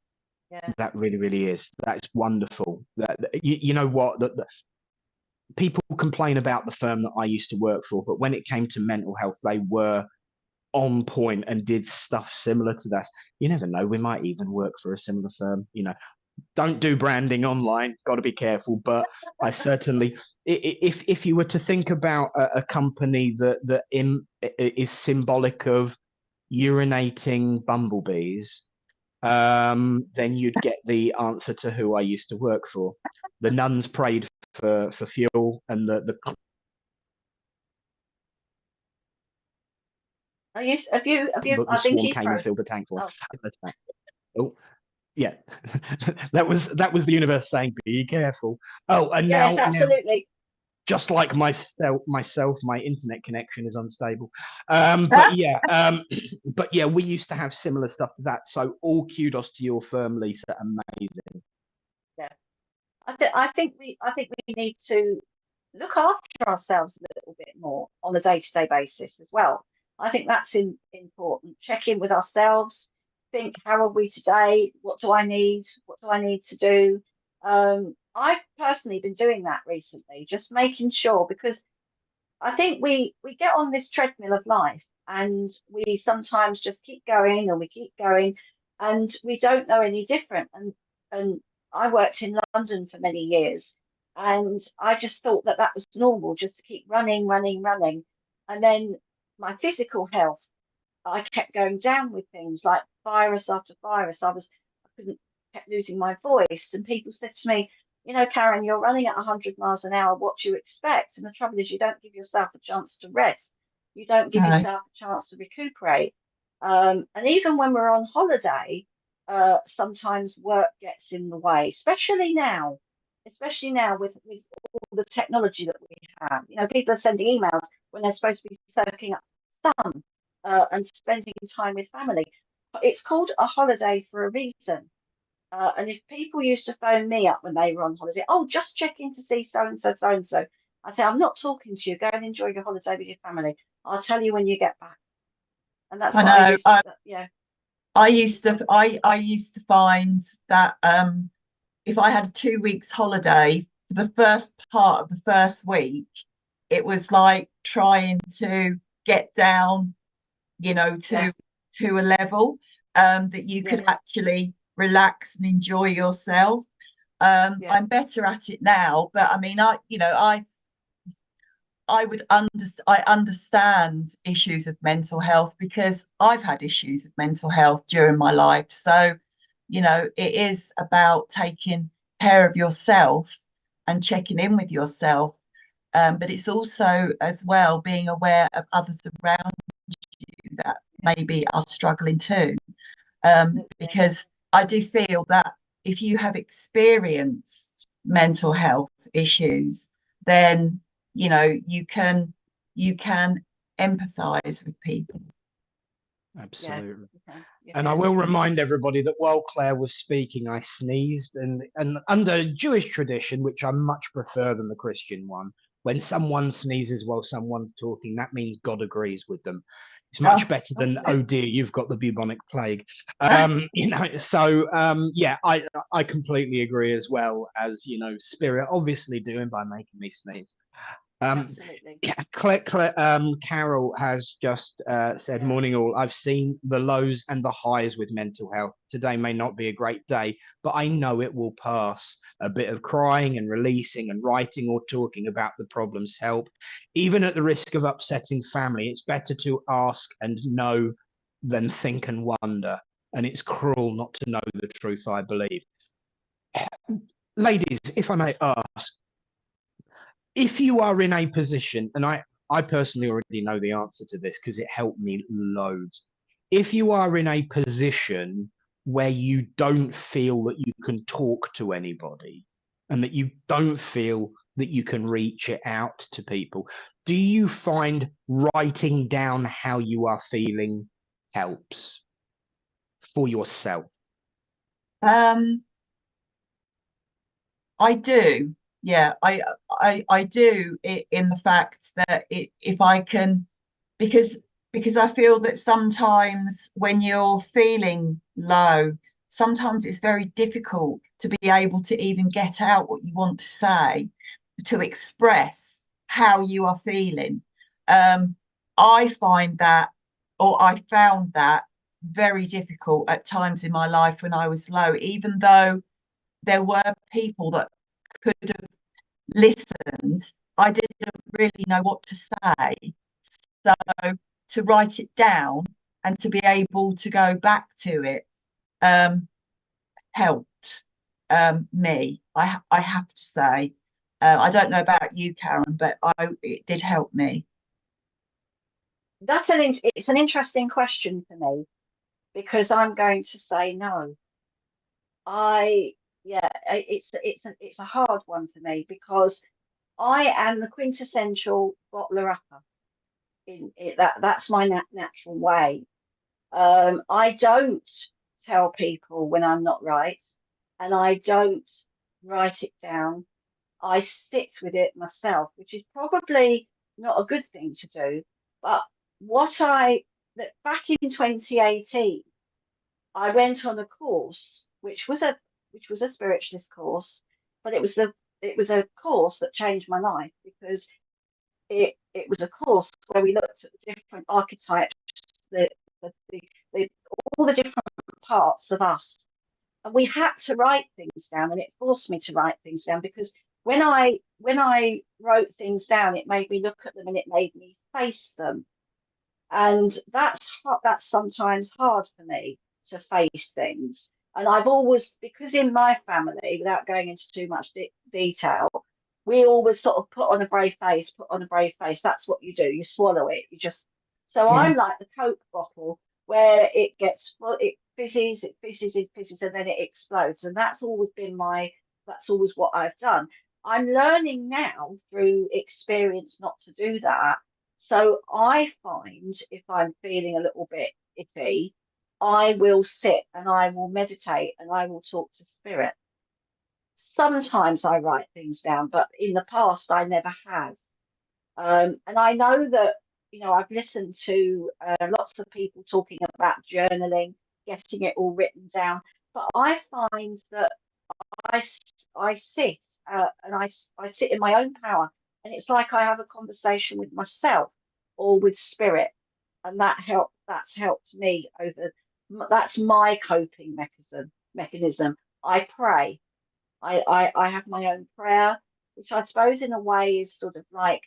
Speaker 2: Yeah,
Speaker 1: that really, really is. That's wonderful. You know what? That people complain about the firm that I used to work for, but when it came to mental health, they were on point and did stuff similar to that. You never know, we might even work for a similar firm. Don't do branding online, got to be careful. But I certainly, if you were to think about a company that is symbolic of urinating bumblebees, then you'd get the answer to who I used to work for. The nuns prayed for fuel, and the
Speaker 2: I think
Speaker 1: swarm
Speaker 2: he's
Speaker 1: came and
Speaker 2: frozen.
Speaker 1: filled the tank for
Speaker 2: Oh,
Speaker 1: them. Oh, yeah, that was the universe saying, "Be careful." Oh, and
Speaker 2: yes,
Speaker 1: now,
Speaker 2: absolutely.
Speaker 1: just like myself, my internet connection is unstable. But yeah, we used to have similar stuff to that. So all kudos to your firm, Lisa. Amazing.
Speaker 2: Yeah. I think we need to look after ourselves a little bit more on a day-to-day basis as well. I think that's important. Check in with ourselves, think how are we today? What do I need? What do I need to do? I've personally been doing that recently, just making sure because I think we get on this treadmill of life and we sometimes just keep going and we keep going and we don't know any different. And I worked in London for many years and I just thought that that was normal just to keep running, running, running. And then my physical health, I kept going down with things like virus after virus. I couldn't, kept losing my voice. And people said to me, you know, Karen, you're running at 100 miles an hour. What do you expect? And the trouble is, you don't give yourself a chance to rest. You don't give
Speaker 3: No.
Speaker 2: yourself a chance to recuperate. And even when we're on holiday, sometimes work gets in the way, especially now with all the technology that we have. You know, people are sending emails when they're supposed to be soaking up the sun and spending time with family. It's called a holiday for a reason. And if people used to phone me up when they were on holiday, oh, just checking to see so and so, so and so, I say, I'm not talking to you. Go and enjoy your holiday with your family. I'll tell you when you get back. And that's
Speaker 3: I
Speaker 2: what I
Speaker 3: know.
Speaker 2: used to, yeah.
Speaker 3: I used to find that if I had a 2 weeks holiday, for the first part of the first week, it was like trying to get down,
Speaker 2: Yeah,
Speaker 3: to a level that you
Speaker 2: yeah,
Speaker 3: could actually relax and enjoy yourself.
Speaker 2: yeah,
Speaker 3: I'm better at it now, but I mean, I understand issues of mental health because I've had issues of mental health during my life. So, it is about taking care of yourself and checking in with yourself. But it's also as well being aware of others around you that maybe are struggling too.
Speaker 2: absolutely.
Speaker 3: Because I do feel that if you have experienced mental health issues, then you can empathize with people.
Speaker 2: Yeah,
Speaker 1: Absolutely.
Speaker 2: you can, you
Speaker 1: And I
Speaker 2: can.
Speaker 1: will remind everybody that while Claire was speaking, I sneezed. And under Jewish tradition, which I much prefer than the Christian one, when someone sneezes while someone's talking, that means God agrees with them. It's
Speaker 3: Oh,
Speaker 1: much better
Speaker 2: Oh,
Speaker 1: than,
Speaker 2: good.
Speaker 1: oh dear, you've got the bubonic plague. So yeah, I completely agree, as well as, Spirit obviously doing by making me sneeze. Um,
Speaker 2: Absolutely.
Speaker 1: Carol has just said,
Speaker 2: Yeah.
Speaker 1: morning all. I've seen the lows and the highs with mental health. Today may not be a great day, but I know it will pass. A bit of crying and releasing and writing or talking about the problems help. Even at the risk of upsetting family, it's better to ask and know than think and wonder. And it's cruel not to know the truth, I believe. ladies, if I may ask, if you are in a position, and I personally already know the answer to this because it helped me loads. If you are in a position where you don't feel that you can talk to anybody and that you don't feel that you can reach it out to people, do you find writing down how you are feeling helps for yourself?
Speaker 3: I do. Yeah, I do in the fact that if I can, because I feel that sometimes when you're feeling low, sometimes it's very difficult to be able to even get out what you want to say, to express how you are feeling. I find that, or I found that very difficult at times in my life when I was low, even though there were people that could have listened. I didn't really know what to say. So to write it down and to be able to go back to it helped me. I have to say. I don't know about you, Karen, but it did help me.
Speaker 2: It's an interesting question for me, because I'm going to say no. It's a hard one for me, because I am the quintessential bottler upper. That's my natural way. I don't tell people when I'm not right, and I don't write it down. I sit with it myself, which is probably not a good thing to do. But back in 2018, I went on a course, which was a spiritualist course, but it was a course that changed my life, because it was a course where we looked at the different archetypes, the, the, the all the different parts of us, and we had to write things down, and it forced me to write things down, because when I wrote things down, it made me look at them and it made me face them, and that's sometimes hard for me to face things. And I've always, because in my family, without going into too much detail, we always sort of put on a brave face, put on a brave face. That's what you do. You swallow it. You just. So
Speaker 3: Yeah.
Speaker 2: I'm like the Coke bottle, where it gets full, it fizzes, and then it explodes. And that's always what I've done. I'm learning now through experience not to do that. So I find, if I'm feeling a little bit iffy, I will sit and I will meditate and I will talk to spirit. Sometimes I write things down, but in the past I never have. And I know that, I've listened to lots of people talking about journaling, getting it all written down. But I find that I sit and I sit in my own power, and it's like I have a conversation with myself or with spirit, and that's helped me over. That's my coping mechanism. I pray. I have my own prayer, which I suppose in a way is sort of like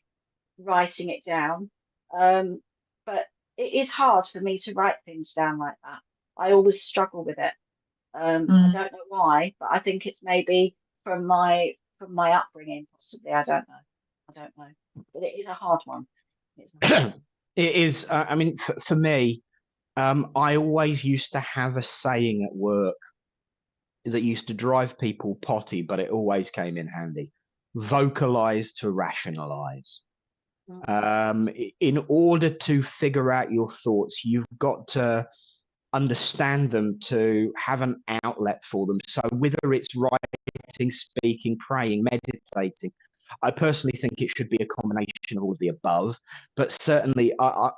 Speaker 2: writing it down. But it is hard for me to write things down like that. I always struggle with it. I don't know why, but I think it's maybe from my upbringing, possibly. I don't know. But it is a hard one.
Speaker 1: It is. I mean, for me, I always used to have a saying at work that used to drive people potty, but it always came in handy: vocalize to rationalize. In order to figure out your thoughts, you've got to understand them, to have an outlet for them. So whether it's writing, speaking, praying, meditating, I personally think it should be a combination of all of the above. But certainly I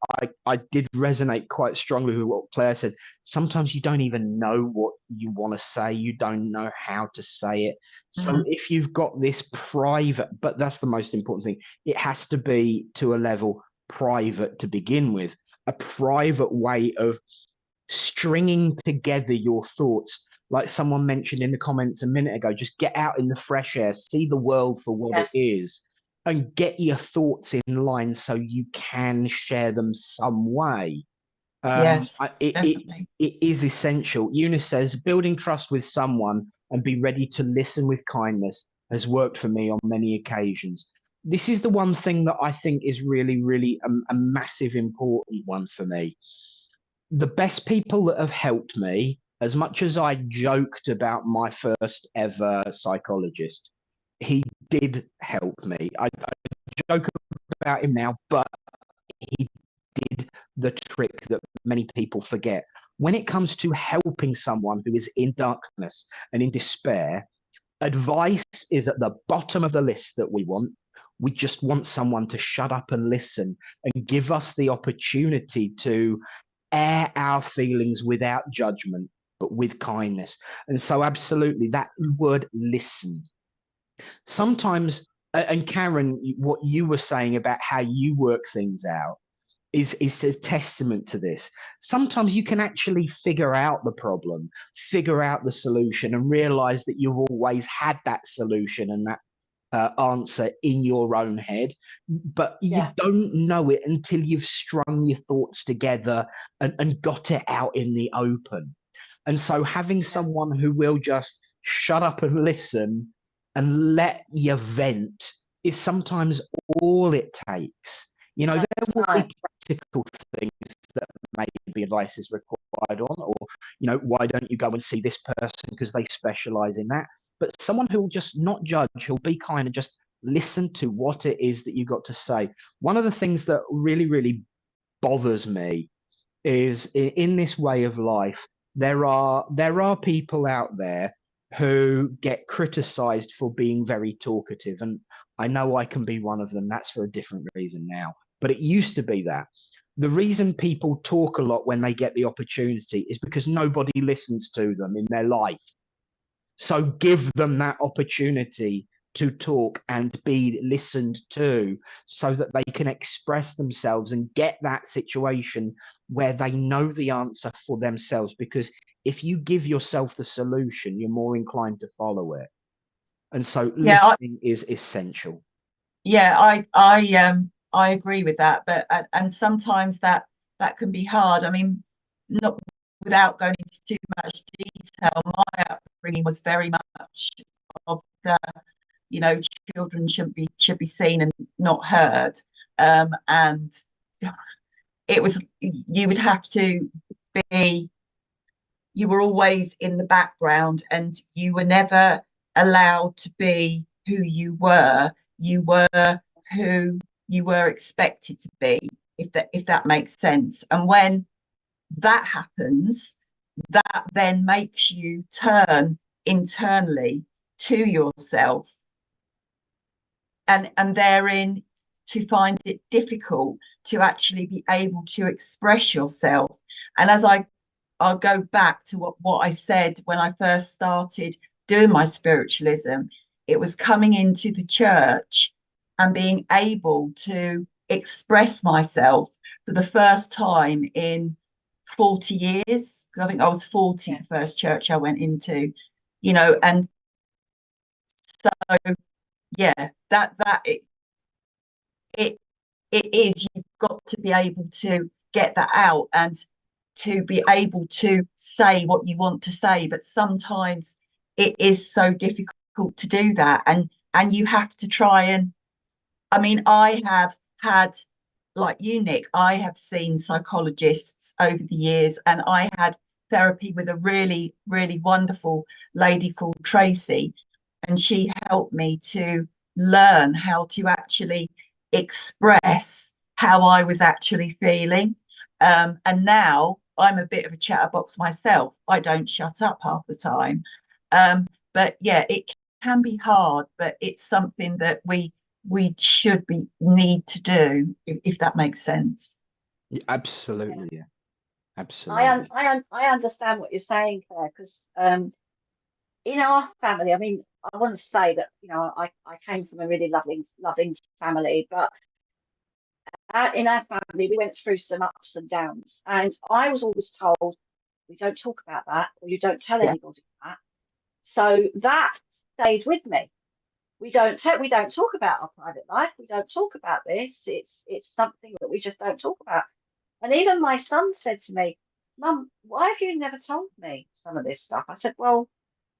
Speaker 1: did resonate quite strongly with what Claire said. Sometimes you don't even know what you want to say. You don't know how to say it. So if you've got this private, but that's the most important thing, it has to be to a level private to begin with, a private way of stringing together your thoughts. Like someone mentioned in the comments a minute ago, just get out in the fresh air, see the world for what it is, and get your thoughts in line so you can share them some way.
Speaker 3: Yes,
Speaker 1: it is essential. Eunice says building trust with someone and be ready to listen with kindness has worked for me on many occasions. This is the one thing that I think is really, really a massive important one for me. The best people that have helped me, as much as I joked about my first ever psychologist, he did help me. I joke about him now, but he did the trick that many people forget. When it comes to helping someone who is in darkness and in despair, advice is at the bottom of the list that we want. We just want someone to shut up and listen and give us the opportunity to air our feelings without judgment, but with kindness. And so, absolutely, that word listen. Sometimes, and Karen, what you were saying about how you work things out is a testament to this. Sometimes you can actually figure out the problem, figure out the solution, and realize that you've always had that solution and that answer in your own head, but you don't know it until you've strung your thoughts together and got it out in the open. And so having someone who will just shut up and listen and let you vent is sometimes all it takes. You know, there will be practical things that maybe advice is required on, or, you know, why don't you go and see this person because they specialize in that? But someone who will just not judge, who'll be kind and just listen to what it is that you got to say. One of the things that really, really bothers me is in this way of life, there are people out there who get criticized for being very talkative. And I know I can be one of them. That's for a different reason now. But it used to be that. The reason people talk a lot when they get the opportunity is because nobody listens to them in their life. So give them that opportunity to talk and be listened to so that they can express themselves and get that situation where they know the answer for themselves. Because if you give yourself the solution, you're more inclined to follow it. And so listening is essential.
Speaker 3: Yeah, I agree with that, but and sometimes that can be hard. I mean, not without going into too much detail, my upbringing was very much of the, you know, children should be seen and not heard, and it was, you would have to be, you were always in the background and you were never allowed to be who you were. You were who you were expected to be, if that makes sense. And when that happens, that then makes you turn internally to yourself, and therein to find it difficult to actually be able to express yourself. And as I'll go back to what I said when I first started doing my spiritualism, it was coming into the church and being able to express myself for the first time in 40 years. I think I was 40 the first church I went into, you know, and so yeah, that it is, you've got to be able to get that out and to be able to say what you want to say. But sometimes it is so difficult to do that, and you have to try and, I mean, I have had, like you, Nick, I have seen psychologists over the years, and I had therapy with a really, really wonderful lady called Tracy, and she helped me to learn how to actually express how I was actually feeling. And now I'm a bit of a chatterbox myself. I don't shut up half the time. But yeah, it can be hard, but it's something that we should need to do, if that makes sense.
Speaker 1: Yeah, absolutely, yeah. Absolutely.
Speaker 2: I understand what you're saying, Claire, because in our family, I mean, I want to say that, you know, I came from a really loving family, but in our family, we went through some ups and downs, and I was always told, we don't talk about that, or you don't tell anybody that. So that stayed with me. We don't talk about our private life. We don't talk about this. It's something that we just don't talk about. And even my son said to me, "Mum, why have you never told me some of this stuff?" I said, "Well,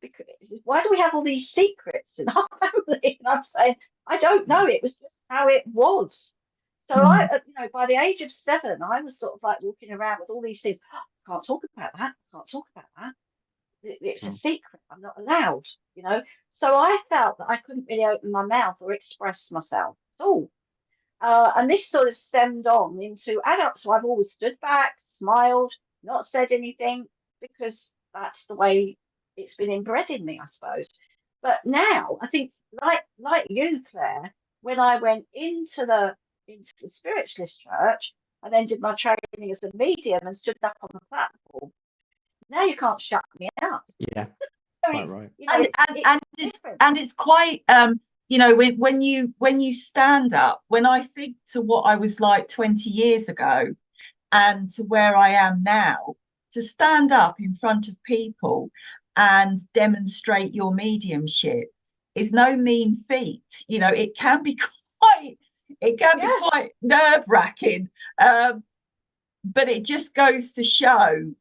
Speaker 2: because why do we have all these secrets in our family? And I'm saying, I don't know. It was just how it was. So I, by the age of 7, I was sort of like walking around with all these things. Can't talk about that. Can't talk about that. It's a secret. I'm not allowed, So I felt that I couldn't really open my mouth or express myself at all. And this sort of stemmed on into adults. So I've always stood back, smiled, not said anything, because that's the way it's been inbred in me, I suppose. But now I think, like you, Claire, when I went into the spiritualist church and then did my training as a medium and stood up on the platform, now you can't shut me up.
Speaker 1: Yeah, quite right.
Speaker 3: And it's quite when you stand up, when I think to what I was like 20 years ago and to where I am now, to stand up in front of people and demonstrate your mediumship is no mean feat. It can be quite nerve-wracking, but it just goes to show,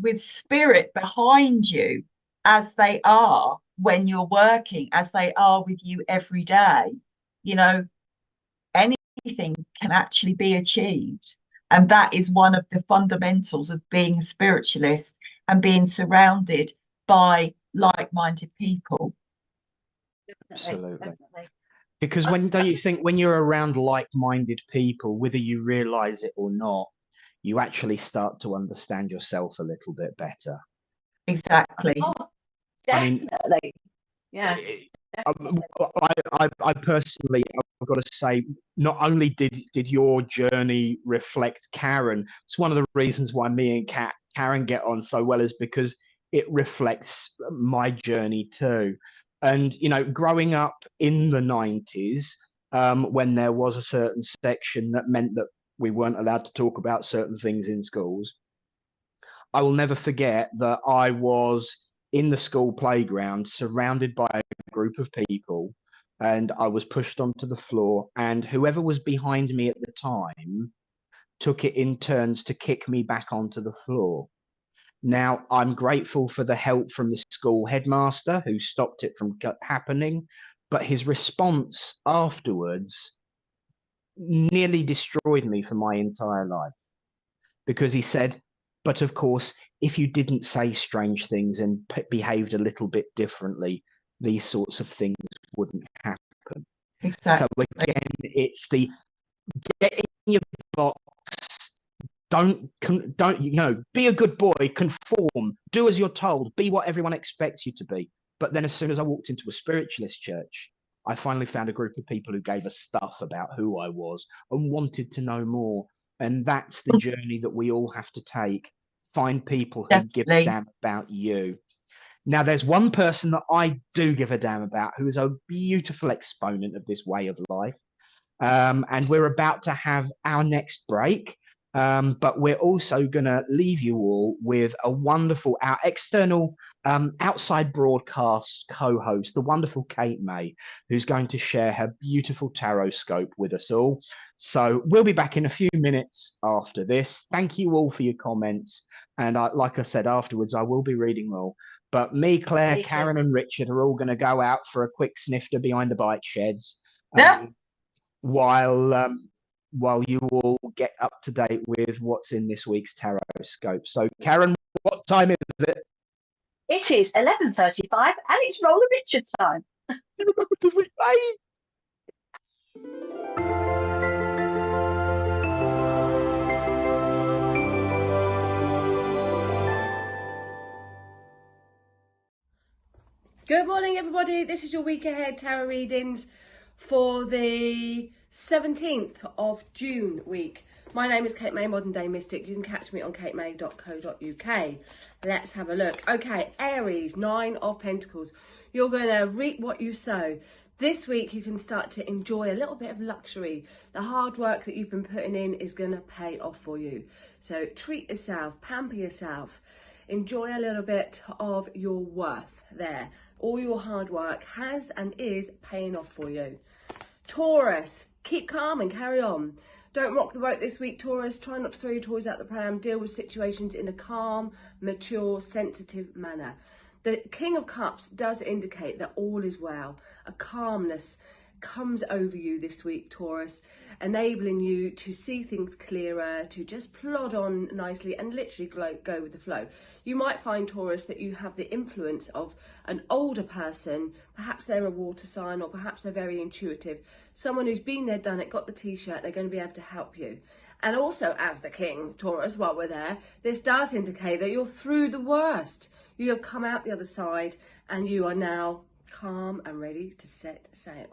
Speaker 3: with spirit behind you, as they are when you're working, as they are with you every day, anything can actually be achieved. And that is one of the fundamentals of being a spiritualist and being surrounded by like-minded people.
Speaker 1: Absolutely. Because don't you think when you're around like-minded people, whether you realize it or not, you actually start to understand yourself a little bit better?
Speaker 3: Exactly.
Speaker 2: Oh, definitely.
Speaker 1: I personally, I've got to say, not only did your journey reflect Karen, it's one of the reasons why me and Karen get on so well, is because it reflects my journey too. And, growing up in the 90s, when there was a certain section that meant that we weren't allowed to talk about certain things in schools, I will never forget that I was in the school playground surrounded by a group of people, and I was pushed onto the floor, and whoever was behind me at the time took it in turns to kick me back onto the floor. Now, I'm grateful for the help from the school headmaster who stopped it from happening, but his response afterwards nearly destroyed me for my entire life, because he said, but of course, if you didn't say strange things and behaved a little bit differently, these sorts of things wouldn't happen.
Speaker 3: Exactly.
Speaker 1: So again, it's the get in your box. Don't be a good boy, conform, do as you're told, be what everyone expects you to be. But then as soon as I walked into a spiritualist church, I finally found a group of people who gave us stuff about who I was and wanted to know more. And that's the journey that we all have to take. Find people who give a damn about you. Now, there's one person that I do give a damn about, who is a beautiful exponent of this way of life. And we're about to have our next break. But we're also going to leave you all with a wonderful, our external outside broadcast co-host, the wonderful Kate May, who's going to share her beautiful tarot scope with us all. So we'll be back in a few minutes after this. Thank you all for your comments. And like I said, afterwards, I will be reading all. But me, Claire, Karen and Richard are all going to go out for a quick snifter behind the bike sheds. While you all get up to date with what's in this week's tarot scope. So, Karen, what time is it?
Speaker 2: It is 11:35 and it's Roller Richard time.
Speaker 1: See you this week. Bye.
Speaker 5: Good morning, everybody. This is your week ahead tarot readings for the 17th of June week. My name is Kate May, Modern Day Mystic. You can catch me on katemay.co.uk. Let's have a look. Okay, Aries, 9 of Pentacles. You're going to reap what you sow. This week you can start to enjoy a little bit of luxury. The hard work that you've been putting in is going to pay off for you. So treat yourself, pamper yourself. Enjoy a little bit of your worth there. All your hard work has and is paying off for you. Taurus, keep calm and carry on. Don't rock the boat this week, Taurus. Try not to throw your toys out the pram. Deal with situations in a calm, mature, sensitive manner. The King of Cups does indicate that all is well. A calmness comes over you this week, Taurus, enabling you to see things clearer, to just plod on nicely and literally go with the flow. You might find, Taurus, that you have the influence of an older person. Perhaps they're a water sign, or perhaps they're very intuitive. Someone who's been there, done it, got the t-shirt, they're going to be able to help you. And also, as the King, Taurus, while we're there, this does indicate that you're through the worst. You have come out the other side and you are now calm and ready to set sail.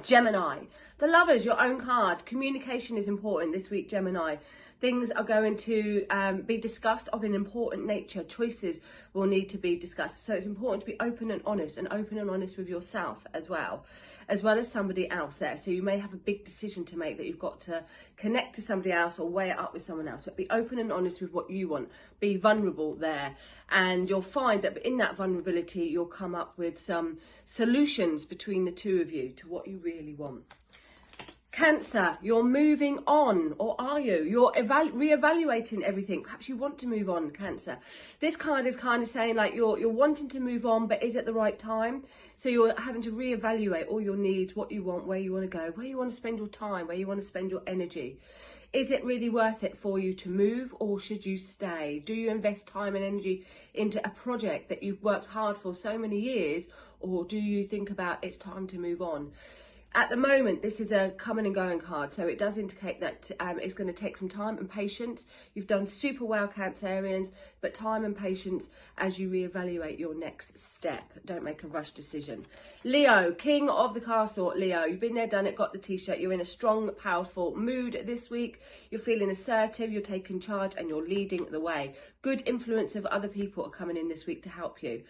Speaker 5: Gemini, the Lovers, your own card. Communication is important this week, Gemini. Things are going to be discussed of an important nature. Choices will need to be discussed. So it's important to be open and honest with yourself as well as somebody else there. So you may have a big decision to make that you've got to connect to somebody else or weigh it up with someone else. But be open and honest with what you want. Be vulnerable there. And you'll find that in that vulnerability, you'll come up with some solutions between the two of you to what you really want. Cancer, you're moving on, or are you? You're re-evaluating everything. Perhaps you want to move on, Cancer. This card is kind of saying like you're wanting to move on, but is it the right time? So you're having to re-evaluate all your needs, what you want, where you want to go, where you want to spend your time, where you want to spend your energy. Is it really worth it for you to move, or should you stay? Do you invest time and energy into a project that you've worked hard for so many years, or do you think about it's time to move on? At the moment, this is a coming and going card, so it does indicate that it's going to take some time and patience. You've done super well, Cancerians, but time and patience as you reevaluate your next step. Don't make a rush decision. Leo, King of the Castle. Leo, you've been there, done it, got the t-shirt. You're in a strong, powerful mood this week. You're feeling assertive, you're taking charge, and you're leading the way. Good influence of other people are coming in this week to help you.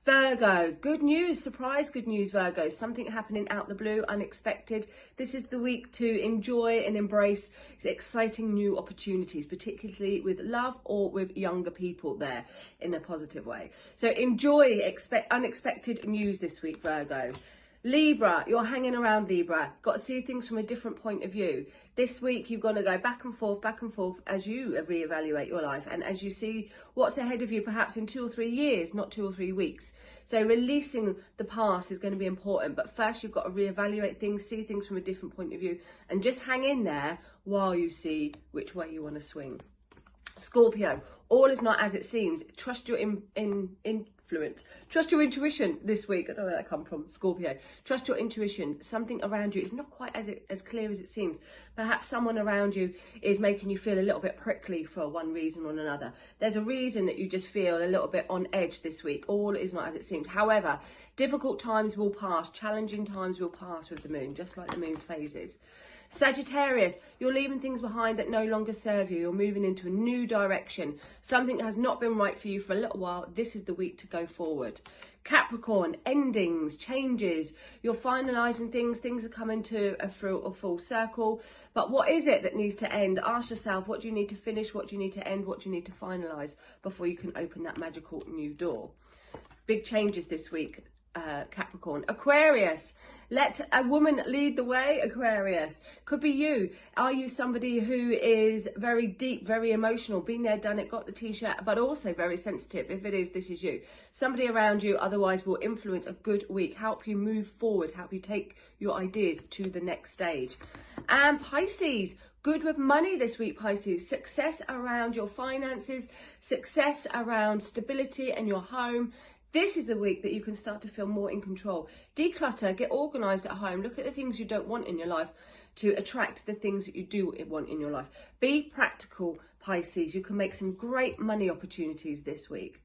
Speaker 5: Virgo, good news, surprise good news, Virgo. Something happening out the blue, unexpected. This is the week to enjoy and embrace exciting new opportunities, particularly with love or with younger people there in a positive way. So enjoy unexpected news this week, Virgo. Libra, you're hanging around, Libra. Got to see things from a different point of view. This week, you've got to go back and forth as you reevaluate your life and as you see what's ahead of you, perhaps in 2 or 3 years, not 2 or 3 weeks. So releasing the past is going to be important. But first, you've got to reevaluate things, see things from a different point of view, and just hang in there while you see which way you want to swing. Scorpio, all is not as it seems. Trust your influence. Trust your intuition this week. I don't know where that come from, Scorpio. Trust your intuition. Something around you is not quite as clear as it seems. Perhaps someone around you is making you feel a little bit prickly for one reason or another. There's a reason that you just feel a little bit on edge this week. All is not as it seems. However, difficult times will pass. Challenging times will pass with the moon, just like the moon's phases. Sagittarius, you're leaving things behind that no longer serve you. You're moving into a new direction. Something that has not been right for you for a little while. This is the week to go forward. Capricorn, endings, changes. You're finalising things. Things are coming to a full circle. But what is it that needs to end? Ask yourself, what do you need to finish? What do you need to end? What do you need to finalise before you can open that magical new door? Big changes this week. Capricorn. Aquarius, let a woman lead the way. Aquarius, could be you. Are you somebody who is very deep, very emotional, been there, done it, got the t-shirt, but also very sensitive? If it is, this is you. Somebody around you otherwise will influence a good week, help you move forward, help you take your ideas to the next stage. And Pisces, good with money this week, Pisces. Success around your finances, success around stability and your home. This is the week that you can start to feel more in control. Declutter, get organised at home. Look at the things you don't want in your life to attract the things that you do want in your life. Be practical, Pisces. You can make some great money opportunities this week.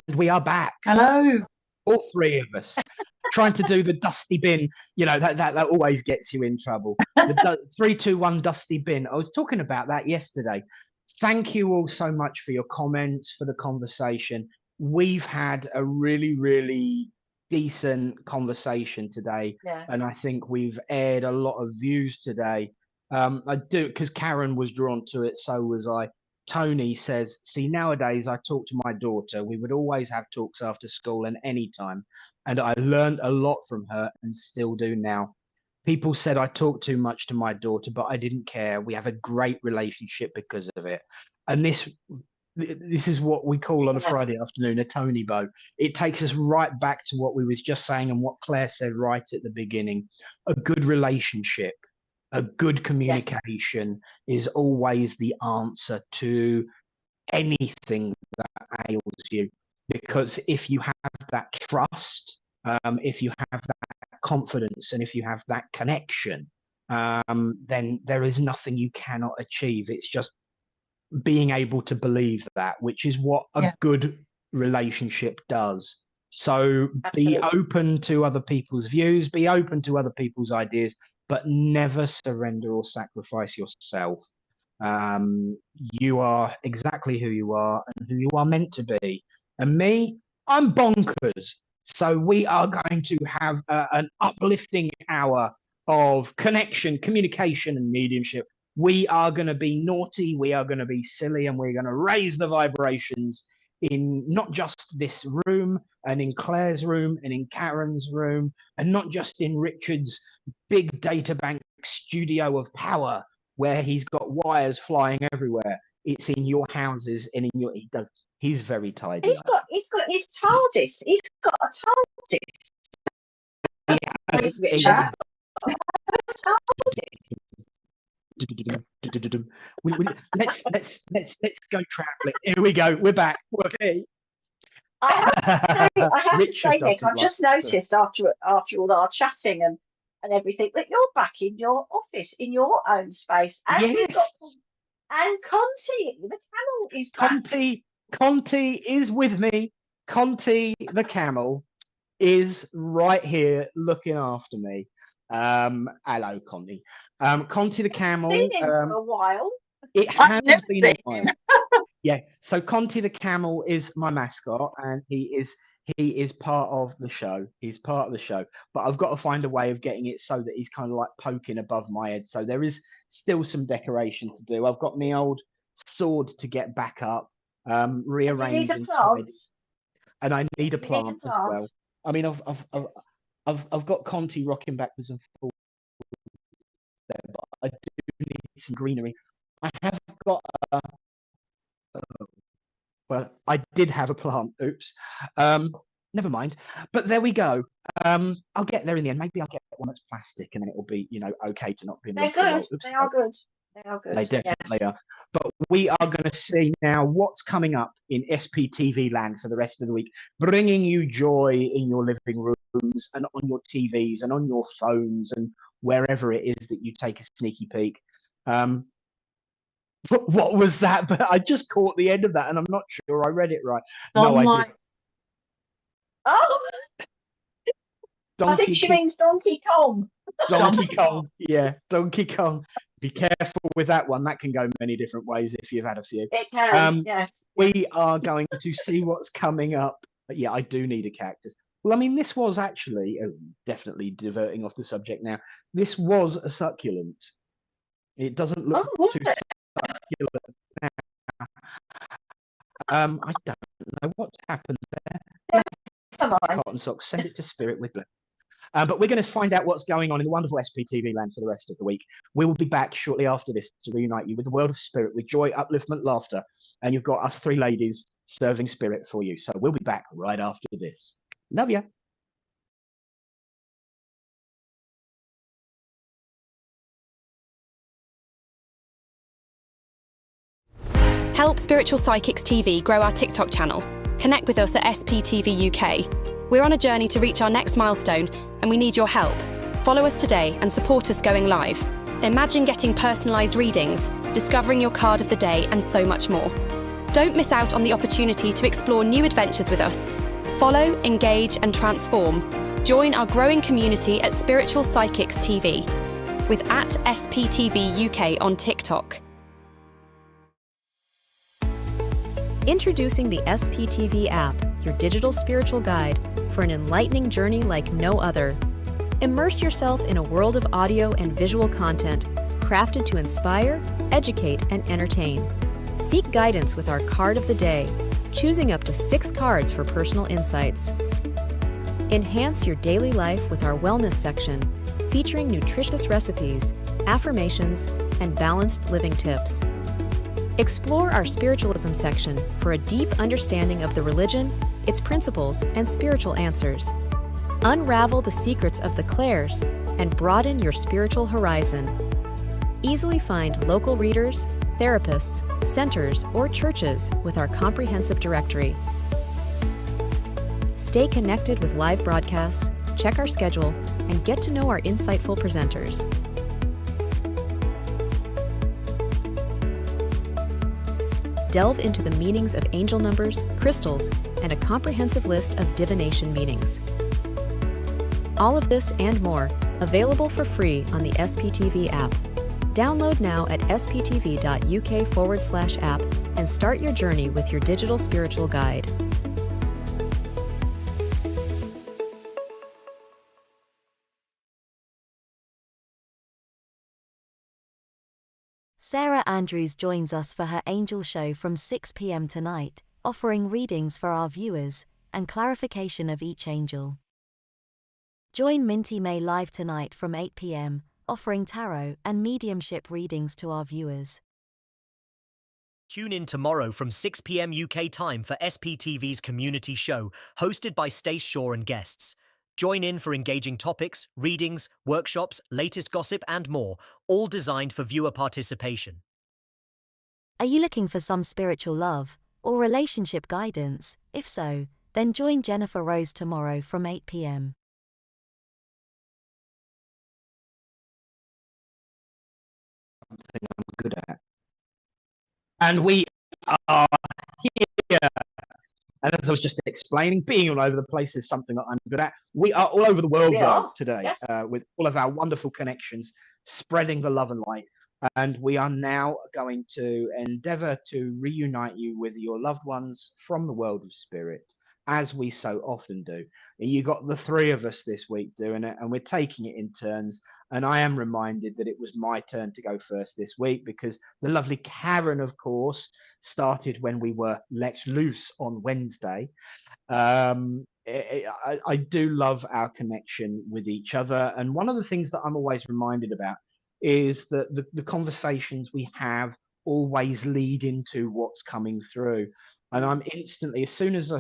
Speaker 1: And we are back.
Speaker 3: Hello.
Speaker 1: All three of us. Trying to do the dusty bin, you know, that always gets you in trouble. The 3, 2, 1 dusty bin. I was talking about that yesterday. Thank you all so much for your comments, for the conversation. We've had a really, really decent conversation today.
Speaker 2: Yeah.
Speaker 1: And I think we've aired a lot of views today. I do, because Karen was drawn to it, so was I. Tony says, see, nowadays I talk to my daughter. We would always have talks after school and any time. And I learned a lot from her and still do now. People said I talk too much to my daughter, but I didn't care. We have a great relationship because of it. And this is what we call on a Friday afternoon a Tony bow. It takes us right back to what we was just saying and what Claire said right at the beginning. A good relationship, a good communication is always the answer to anything that ails you. Because if you have that trust, if you have that confidence, and if you have that connection, then there is nothing you cannot achieve. It's just being able to believe that, which is what a good relationship does. So be open to other people's views, be open to other people's ideas, but never surrender or sacrifice yourself. You are exactly who you are and who you are meant to be. And me, I'm bonkers. So we are going to have an uplifting hour of connection, communication, and mediumship. We are going to be naughty, we are going to be silly, and we're going to raise the vibrations in not just this room, and in Claire's room, and in Karen's room, and not just in Richard's big data bank studio of power, where he's got wires flying everywhere. It's in your houses and in your. He's very tidy.
Speaker 2: He's got his TARDIS. He's got a TARDIS.
Speaker 1: Yes, let's go traveling. Here we go. We're back. Okay.
Speaker 2: I have to say, Nick, I've just noticed after all our chatting and everything that you're back in your office, in your own space. And and Conti, the camel, is back.
Speaker 1: Conti is with me. Conti, the camel, is right here looking after me. Hello, Conti. Conti, the camel.
Speaker 2: I've seen him for a while.
Speaker 1: It has been a while. Yeah. So Conti, the camel, is my mascot, and he is part of the show. He's part of the show, but I've got to find a way of getting it so that he's kind of like poking above my head. So there is still some decoration to do. I've got my old sword to get back up, rearrange and tidy. And I need a plant as well. I mean, I've got Conti rocking backwards and forwards there, but I do need some greenery. I have got well, I did have a plant. Oops. Never mind. But there we go. I'll get there in the end. Maybe I'll get one that's plastic, and then it'll be, okay to not be in the.
Speaker 2: They're good. They are good. They are good.
Speaker 1: They definitely are. But we are going to see now what's coming up in SPTV land for the rest of the week, bringing you joy in your living rooms and on your TVs and on your phones and wherever it is that you take a sneaky peek. What was that? But I just caught the end of that, and I'm not sure I read it right. No, I didn't.
Speaker 2: Oh, I think she means Donkey Kong.
Speaker 1: Donkey Kong, yeah, Donkey Kong. Be careful with that one. That can go many different ways if you've had a few.
Speaker 2: It can, yes.
Speaker 1: We are going to see what's coming up. Yeah, I do need a cactus. Well, I mean, this was actually, definitely diverting off the subject now, this was a succulent. It doesn't look too succulent now. I don't know what's happened there. Cotton socks, send it to Spirit with blue. But we're going to find out what's going on in the wonderful SPTV land for the rest of the week. We will be back shortly after this to reunite you with the world of spirit, with joy, upliftment, laughter. And you've got us three ladies serving spirit for you. So we'll be back right after this. Love ya.
Speaker 6: Help Spiritual Psychics TV grow our TikTok channel. Connect with us at SPTV UK. We're on a journey to reach our next milestone, and we need your help. Follow us today and support us going live. Imagine getting personalised readings, discovering your card of the day, and so much more. Don't miss out on the opportunity to explore new adventures with us. Follow, engage, and transform. Join our growing community at Spiritual Psychics TV with @SPTV UK on TikTok.
Speaker 7: Introducing the SPTV app, your digital spiritual guide for an enlightening journey like no other. Immerse yourself in a world of audio and visual content crafted to inspire, educate, and entertain. Seek guidance with our card of the day, choosing up to 6 cards for personal insights. Enhance your daily life with our wellness section, featuring nutritious recipes, affirmations, and balanced living tips. Explore our spiritualism section for a deep understanding of the religion, its principles, and spiritual answers. Unravel the secrets of the clairs and broaden your spiritual horizon. Easily find local readers, therapists, centers, or churches with our comprehensive directory. Stay connected with live broadcasts, check our schedule, and get to know our insightful presenters. Delve into the meanings of angel numbers, crystals, and a comprehensive list of divination meanings. All of this and more, available for free on the SPTV app. Download now at sptv.uk/app and start your journey with your digital spiritual guide.
Speaker 8: Sarah Andrews joins us for her Angel Show from 6 p.m. tonight, offering readings for our viewers and clarification of each angel. Join Minty May live tonight from 8 p.m, offering tarot and mediumship readings to our viewers.
Speaker 9: Tune in tomorrow from 6 p.m. UK time for SPTV's community show, hosted by Stace Shaw and guests. Join in for engaging topics, readings, workshops, latest gossip and more, all designed for viewer participation.
Speaker 8: Are you looking for some spiritual love or relationship guidance? If so, then join Jennifer Rose tomorrow from 8 p.m.
Speaker 1: Something I'm good at. And we are here. And as I was just explaining, being all over the place is something that I'm good at. We are all over the world though, today,
Speaker 2: yes.
Speaker 1: With all of our wonderful connections, spreading the love and light. And we are now going to endeavor to reunite you with your loved ones from the world of spirit, as we so often do. You got the three of us this week doing it, and we're taking it in turns. And I am reminded that it was my turn to go first this week because the lovely Karen, of course, started when we were let loose on Wednesday. I do love our connection with each other. And one of the things that I'm always reminded about is that the conversations we have always lead into what's coming through. And I'm instantly, as soon as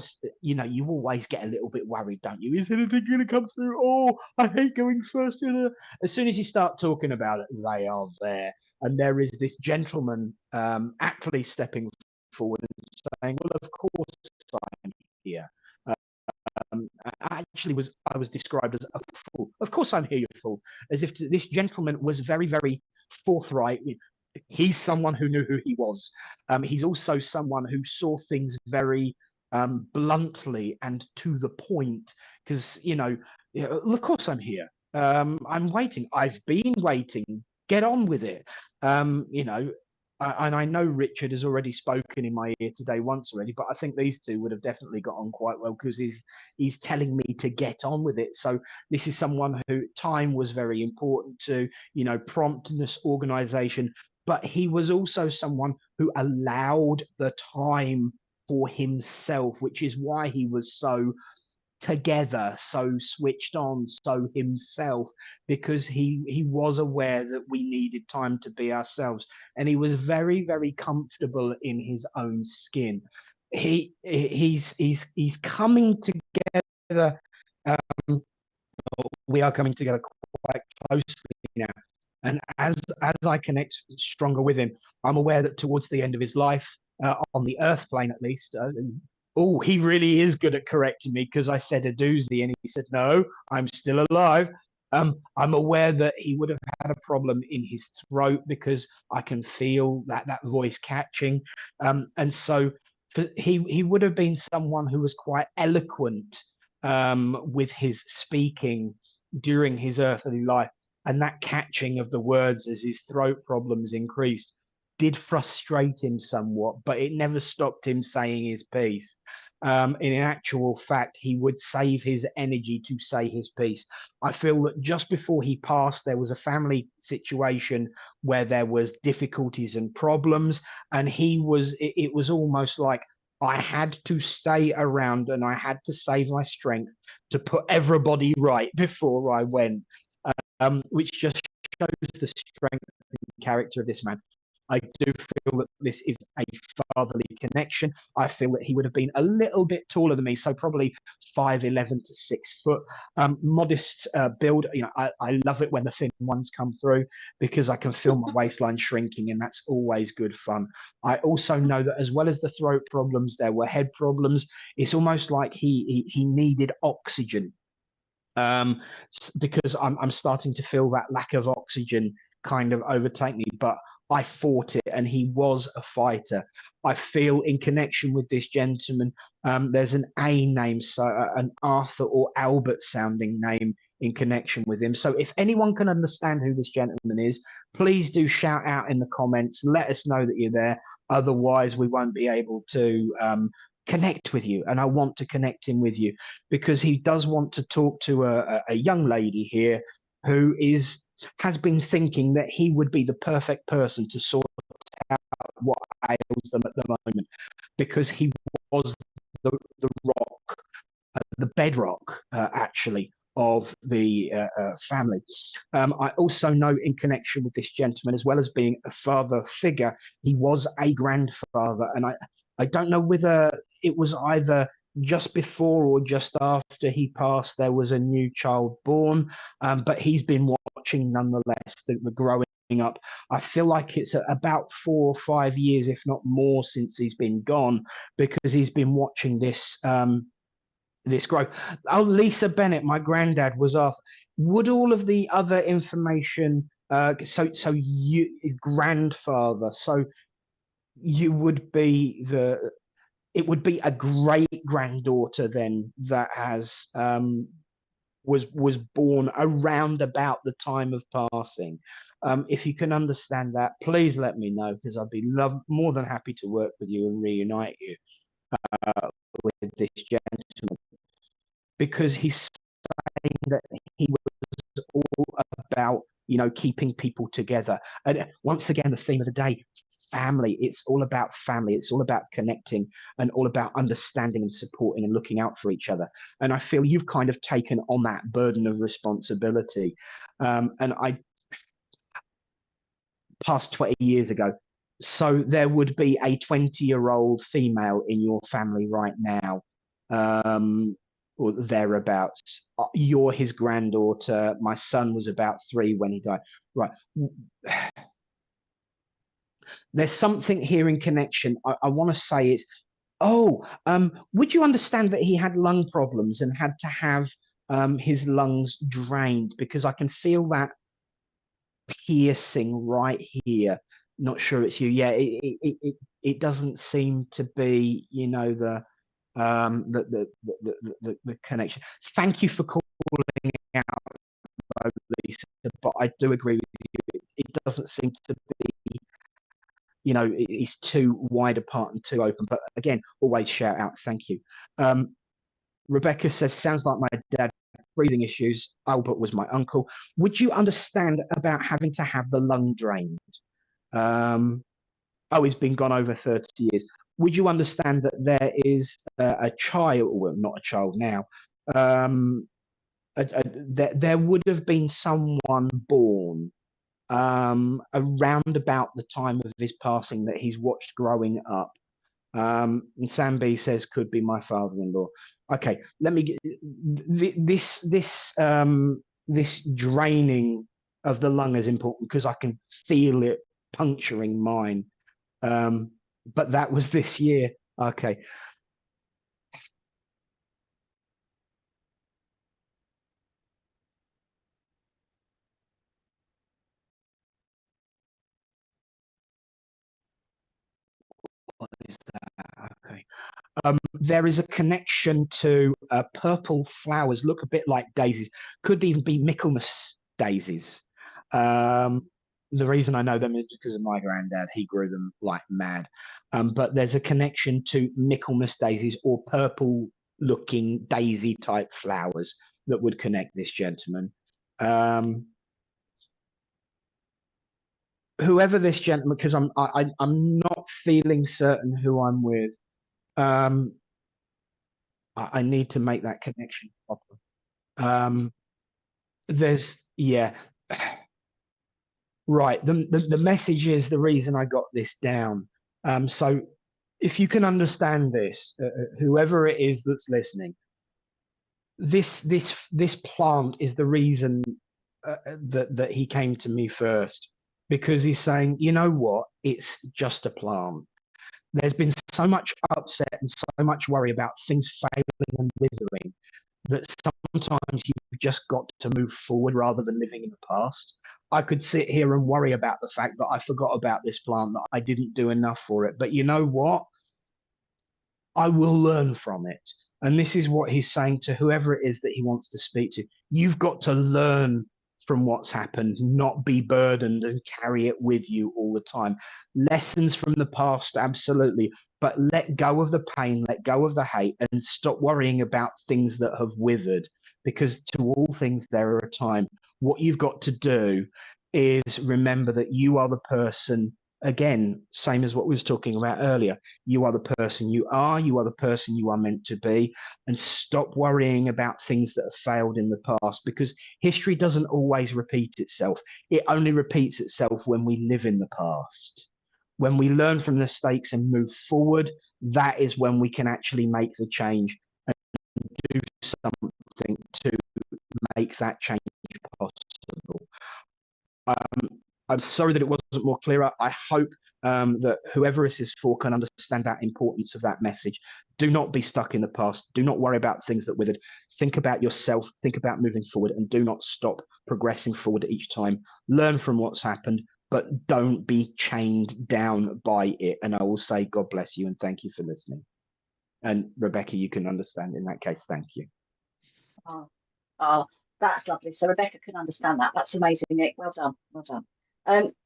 Speaker 1: you always get a little bit worried, don't you? Is anything going to come through? Oh, I hate going first. As soon as you start talking about it, they are there. And there is this gentleman aptly stepping forward and saying, well, of course I'm here. I was described as a fool. Of course I'm here, you fool. As if this gentleman was very, very forthright. He's someone who knew who he was. He's also someone who saw things very bluntly and to the point. Because, of course I'm here. I'm waiting. I've been waiting. Get on with it. And I know Richard has already spoken in my ear today once already, but I think these two would have definitely got on quite well because he's telling me to get on with it. So this is someone who time was very important to, promptness, organization, but he was also someone who allowed the time for himself, which is why he was so together, so switched on, so himself, because he was aware that we needed time to be ourselves, and he was very, very comfortable in his own skin. He's coming together. We are coming together quite closely now, and as I connect stronger with him, I'm aware that towards the end of his life, on the earth plane at least, he really is good at correcting me because I said a doozy and he said, no, I'm still alive. I'm aware that he would have had a problem in his throat because I can feel that voice catching. And so he would have been someone who was quite eloquent with his speaking during his earthly life. And that catching of the words as his throat problems increased did frustrate him somewhat, but it never stopped him saying his piece. In actual fact, he would save his energy to say his piece. I feel that just before he passed, there was a family situation where there was difficulties and problems, and it was almost like I had to stay around and I had to save my strength to put everybody right before I went. which just shows the strength and character of this man. I do feel that this is a fatherly connection. I feel that he would have been a little bit taller than me, so probably 5'11" to 6 foot. Modest build. You know, I love it when the thin ones come through because I can feel my waistline shrinking, and that's always good fun. I also know that as well as the throat problems, there were head problems. It's almost like he needed oxygen. Because I'm starting to feel that lack of oxygen kind of overtake me, but I fought it, and he was a fighter. I feel in connection with this gentleman, there's an A name, so an Arthur or Albert sounding name in connection with him. So if anyone can understand who this gentleman is, please do shout out in the comments. Let us know that you're there. Otherwise, we won't be able to connect with you, and I want to connect him with you because he does want to talk to a young lady here who has been thinking that he would be the perfect person to sort out what ails them at the moment, because he was the rock, the bedrock, actually, of the family. I also know in connection with this gentleman, as well as being a father figure, he was a grandfather, and I don't know whether it was either just before or just after he passed there was a new child born, but he's been watching nonetheless the growing up. I feel like it's about 4 or 5 years, if not more, since he's been gone, because he's been watching this this growth. Oh, Lisa Bennett, my granddad was asked, would all of the other information, so you grandfather, so you would be it would be a great granddaughter then that has was born around about the time of passing. If you can understand that, please let me know, because I'd be more than happy to work with you and reunite you with this gentleman, because he's saying that he was all about, you know, keeping people together. And once again, the theme of the day, family. It's all about family. It's all about connecting and all about understanding and supporting and looking out for each other. And I feel you've kind of taken on that burden of responsibility. And I passed 20 years ago. So there would be a 20-year-old female in your family right now, or thereabouts. You're his granddaughter. My son was about 3 when he died. Right. There's something here in connection. I want to say it's, would you understand that he had lung problems and had to have his lungs drained? Because I can feel that piercing right here. Not sure it's you. Yeah, it doesn't seem to be, you know, the connection. Thank you for calling out, Lisa, but I do agree with you. It doesn't seem to be, you know, it's too wide apart and too open. But again, always shout out. Thank you. Rebecca says, sounds like my dad, breathing issues. Albert was my uncle. Would you understand about having to have the lung drained? He's been gone over 30 years. Would you understand that there is a child, well, not a child now, there would have been someone born around about the time of his passing that he's watched growing up. And Sam B says could be my father-in-law. Okay, let me get this draining of the lung is important because I can feel it puncturing mine. But that was this year. Okay. What is that? Okay. There is a connection to purple flowers, look a bit like daisies, could even be Michaelmas daisies. The reason I know them is because of my granddad. He grew them like mad. But there's a connection to Michaelmas daisies or purple looking daisy type flowers that would connect this gentleman. Whoever this gentleman, because I'm not feeling certain who I'm with. I need to make that connection proper. There's Right. The message is the reason I got this down. So if you can understand this, whoever it is that's listening, this plant is the reason that he came to me first, because he's saying, you know what, it's just a plant. There's been so much upset and so much worry about things failing and withering that sometimes you've just got to move forward rather than living in the past. I could sit here and worry about the fact that I forgot about this plant, that I didn't do enough for it. But you know what? I will learn from it. And this is what he's saying to whoever it is that he wants to speak to. You've got to learn from what's happened, not be burdened and carry it with you all the time. Lessons from the past, absolutely, but let go of the pain, let go of the hate, and stop worrying about things that have withered, because to all things there are a time. What you've got to do is remember that you are the person, again, same as what we was talking about earlier. You are the person you are the person you are meant to be, and stop worrying about things that have failed in the past, because history doesn't always repeat itself. It only repeats itself when we live in the past. When we learn from the mistakes and move forward, that is when we can actually make the change and do something to make that change possible. I'm sorry that it wasn't more clearer. I hope that whoever this is for can understand that importance of that message. Do not be stuck in the past. Do not worry about things that withered. Think about yourself. Think about moving forward, and do not stop progressing forward each time. Learn from what's happened, but don't be chained down by it. And I will say, God bless you and thank you for listening. And Rebecca, you can understand in that case. Thank you.
Speaker 2: Oh, that's lovely. So Rebecca can understand that. That's amazing, Nick. Well done. Well done.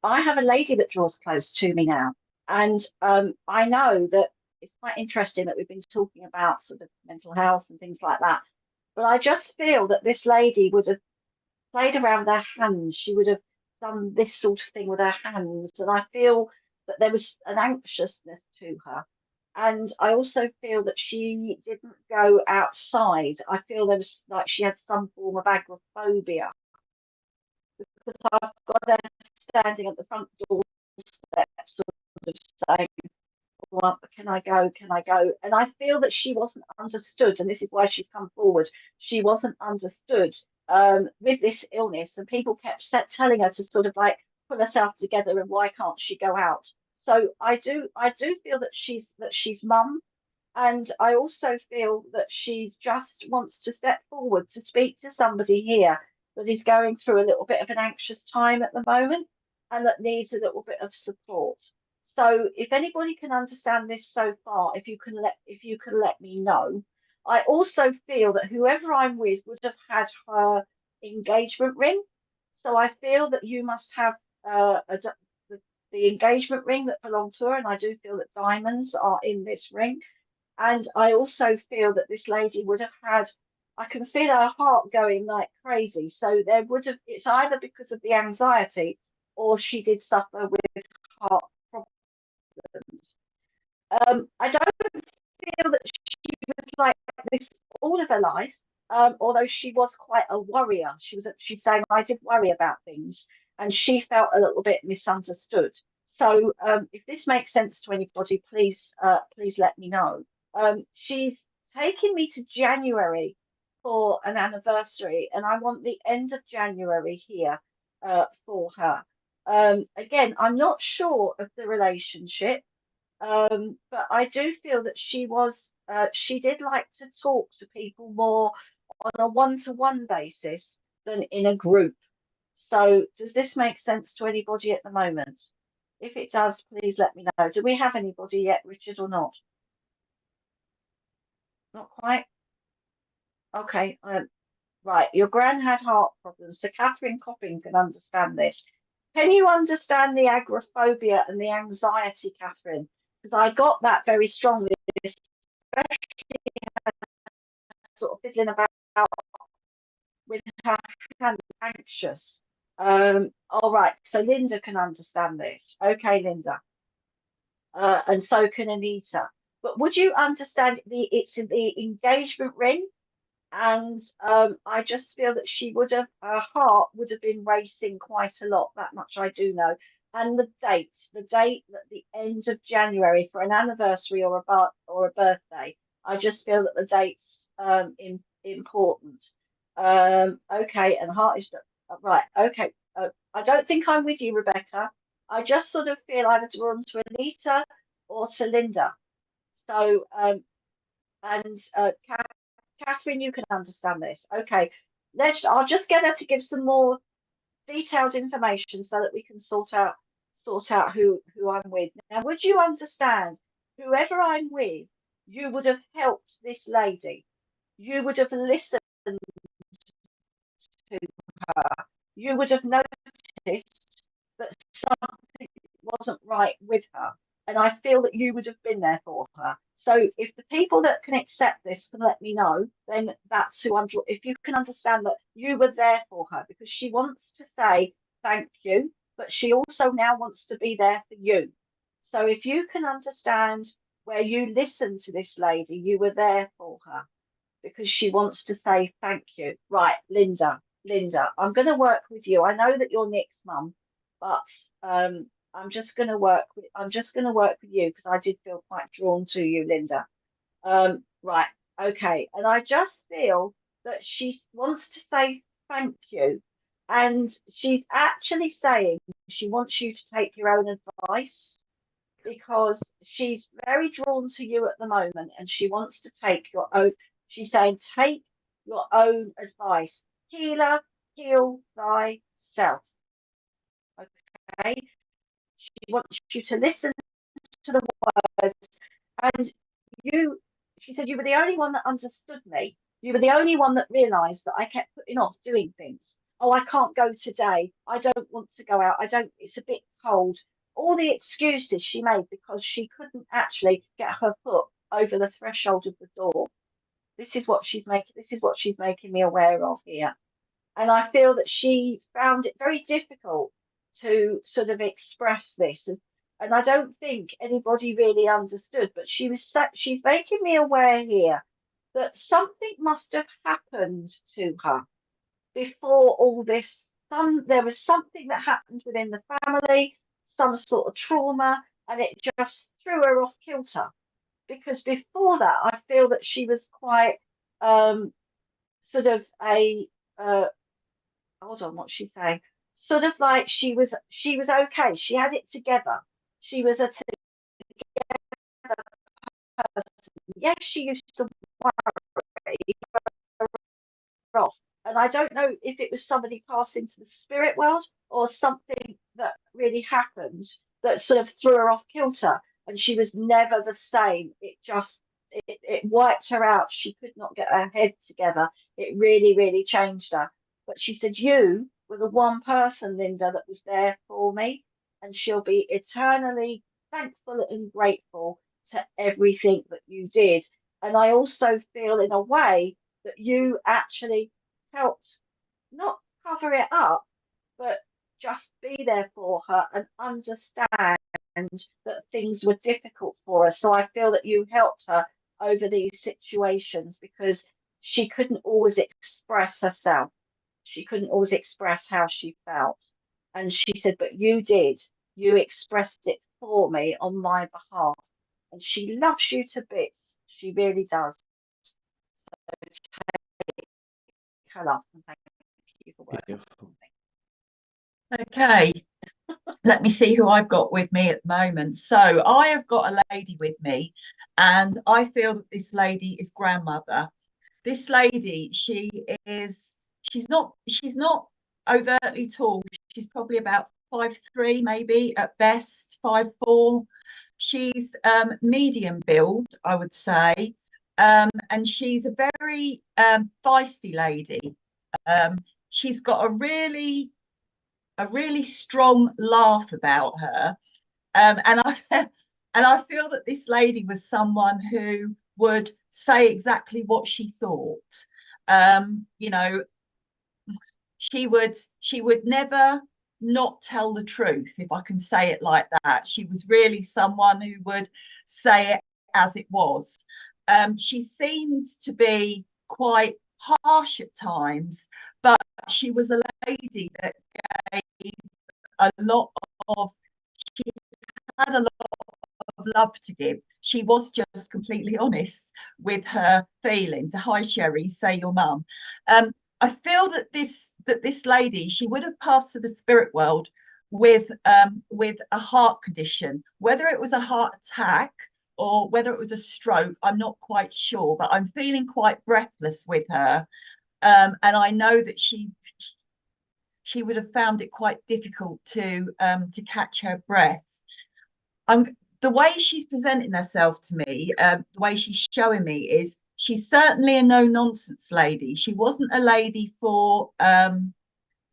Speaker 2: I have a lady that draws close to me now, and I know that it's quite interesting that we've been talking about sort of mental health and things like that, but I just feel that this lady would have played around with her hands. She would have done this sort of thing with her hands, and I feel that there was an anxiousness to her. And I also feel that she didn't go outside. I feel there was like she had some form of agoraphobia, because I've got her standing at the front doorstep, sort of saying, well, can I go? Can I go? And I feel that she wasn't understood, and this is why she's come forward. She wasn't understood with this illness, and people kept telling her to sort of like pull herself together, and why can't she go out? So I do feel that she's mum, and I also feel that she just wants to step forward to speak to somebody here that is going through a little bit of an anxious time at the moment, and that needs a little bit of support. So if anybody can understand this so far, if you can let me know. I also feel that whoever I'm with would have had her engagement ring. So I feel that you must have the engagement ring that belonged to her, and I do feel that diamonds are in this ring. And I also feel that this lady would have had, I can feel her heart going like crazy. So there would have, it's either because of the anxiety, or she did suffer with heart problems. I don't feel that she was like this all of her life, although she was quite a worrier. She's saying, I did worry about things, and she felt a little bit misunderstood. So if this makes sense to anybody, please let me know. She's taking me to January for an anniversary, and I want the end of January here for her. Again, I'm not sure of the relationship, but I do feel that she did like to talk to people more on a one-to-one basis than in a group. So does this make sense to anybody at the moment? If it does, please let me know. Do we have anybody yet, Richard, or not? Not quite. Okay. Right. Your gran had heart problems, so Catherine Copping can understand this. Can you understand the agoraphobia and the anxiety, Catherine? Because I got that very strongly, especially sort of fiddling about with her hand, anxious. All right. So Linda can understand this. Okay, Linda. And so can Anita. But would you understand it's in the engagement ring, And I just feel that her heart would have been racing quite a lot. That much I do know. And the date at the end of January for an anniversary or a birthday. I just feel that the date's important. Okay, and heart is right. Okay, I don't think I'm with you, Rebecca. I just sort of feel either drawn to Anita or to Linda. So, and Catherine, you can understand this. Okay, I'll just get her to give some more detailed information so that we can sort out who I'm with. Now, would you understand, whoever I'm with, you would have helped this lady. You would have listened to her. You would have noticed that something wasn't right with her. And I feel that you would have been there for her. So if the people that can accept this can let me know, then that's who I'm. If you can understand that you were there for her, because she wants to say thank you, but she also now wants to be there for you. So if you can understand where you listened to this lady, you were there for her because she wants to say thank you. Right, Linda, I'm going to work with you. I know that you're Nick's mum, but I'm just going to work with you because I did feel quite drawn to you, Linda. Right, okay, and I just feel that she wants to say thank you, and she's actually saying she wants you to take your own advice because she's very drawn to you at the moment, and she wants to take your own. She's saying take your own advice. Healer, heal thyself. Okay. She wants you to listen to the words. And she said, you were the only one that understood me. You were the only one that realised that I kept putting off doing things. Oh, I can't go today. I don't want to go out. It's a bit cold. All the excuses she made because she couldn't actually get her foot over the threshold of the door. This is what she's making me aware of here. And I feel that she found it very difficult to sort of express this. And I don't think anybody really understood, but she's making me aware here that something must have happened to her before all this. There was something that happened within the family, some sort of trauma, and it just threw her off kilter. Because before that, I feel that she was quite sort of a hold on, what's she saying? Sort of like she was okay. She had it together. She was a together person. Yes, she used to worry off. And I don't know if it was somebody passed into the spirit world or something that really happened that sort of threw her off kilter. And she was never the same. It wiped her out. She could not get her head together. It really, really changed her. But she said, you were the one person, Linda, that was there for me. And she'll be eternally thankful and grateful to everything that you did. And I also feel in a way that you actually helped not cover it up, but just be there for her and understand that things were difficult for her. So I feel that you helped her over these situations because she couldn't always express herself. She couldn't always express how she felt. And she said, but you did. You expressed it for me on my behalf. And she loves you to bits. She really does. So take her love and thank you for working.
Speaker 3: Okay, let me see who I've got with me at the moment. So I have got a lady with me, and I feel that this lady is grandmother. This lady, she's not overtly tall. She's probably about 5'3", maybe at best 5'4". She's medium build, I would say, and she's a very feisty lady. She's got a really strong laugh about her, and I feel that this lady was someone who would say exactly what she thought. You know, she would never not tell the truth, if I can say it like that. She was really someone who would say it as it was. She seemed to be quite harsh at times, but she was a lady that gave a lot of, she had a lot of love to give. She was just completely honest with her feelings. Hi, Sherry, say your mum. I feel that this lady, she would have passed to the spirit world with a heart condition, whether it was a heart attack or whether it was a stroke, I'm not quite sure, but I'm feeling quite breathless with her. And I know that she would have found it quite difficult to catch her breath. The way she's presenting herself to me, the way she's showing me is she's certainly a no-nonsense lady. She wasn't a lady for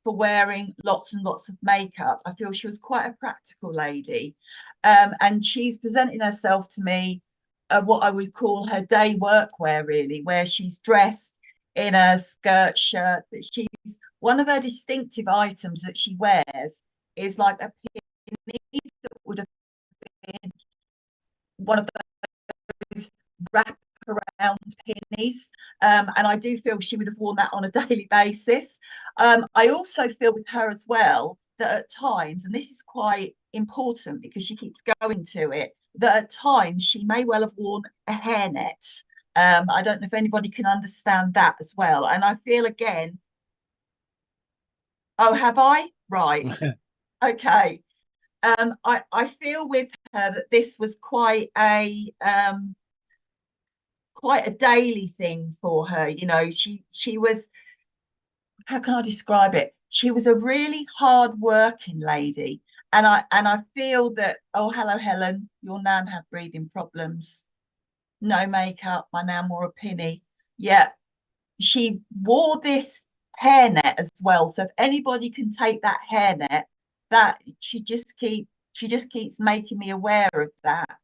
Speaker 3: wearing lots and lots of makeup. I feel she was quite a practical lady. And she's presenting herself to me what I would call her day workwear, really, where she's dressed in a skirt, shirt, but she's, one of her distinctive items that she wears is like a pin that would have been one of those wrap around pinnies, and I do feel she would have worn that on a daily basis. I also feel with her as well that at times, and this is quite important because she keeps going to it, that at times she may well have worn a hairnet. I don't know if anybody can understand that as well. And I feel again, oh, have I? Right. Okay. I feel with her that this was quite a daily thing for her. You know, she was, how can I describe it? She was a really hard working lady. And I feel that, oh, hello, Helen, your nan had breathing problems. No makeup, my nan wore a pinny. Yeah, she wore this hairnet as well. So if anybody can take that hairnet, that she just keeps making me aware of that.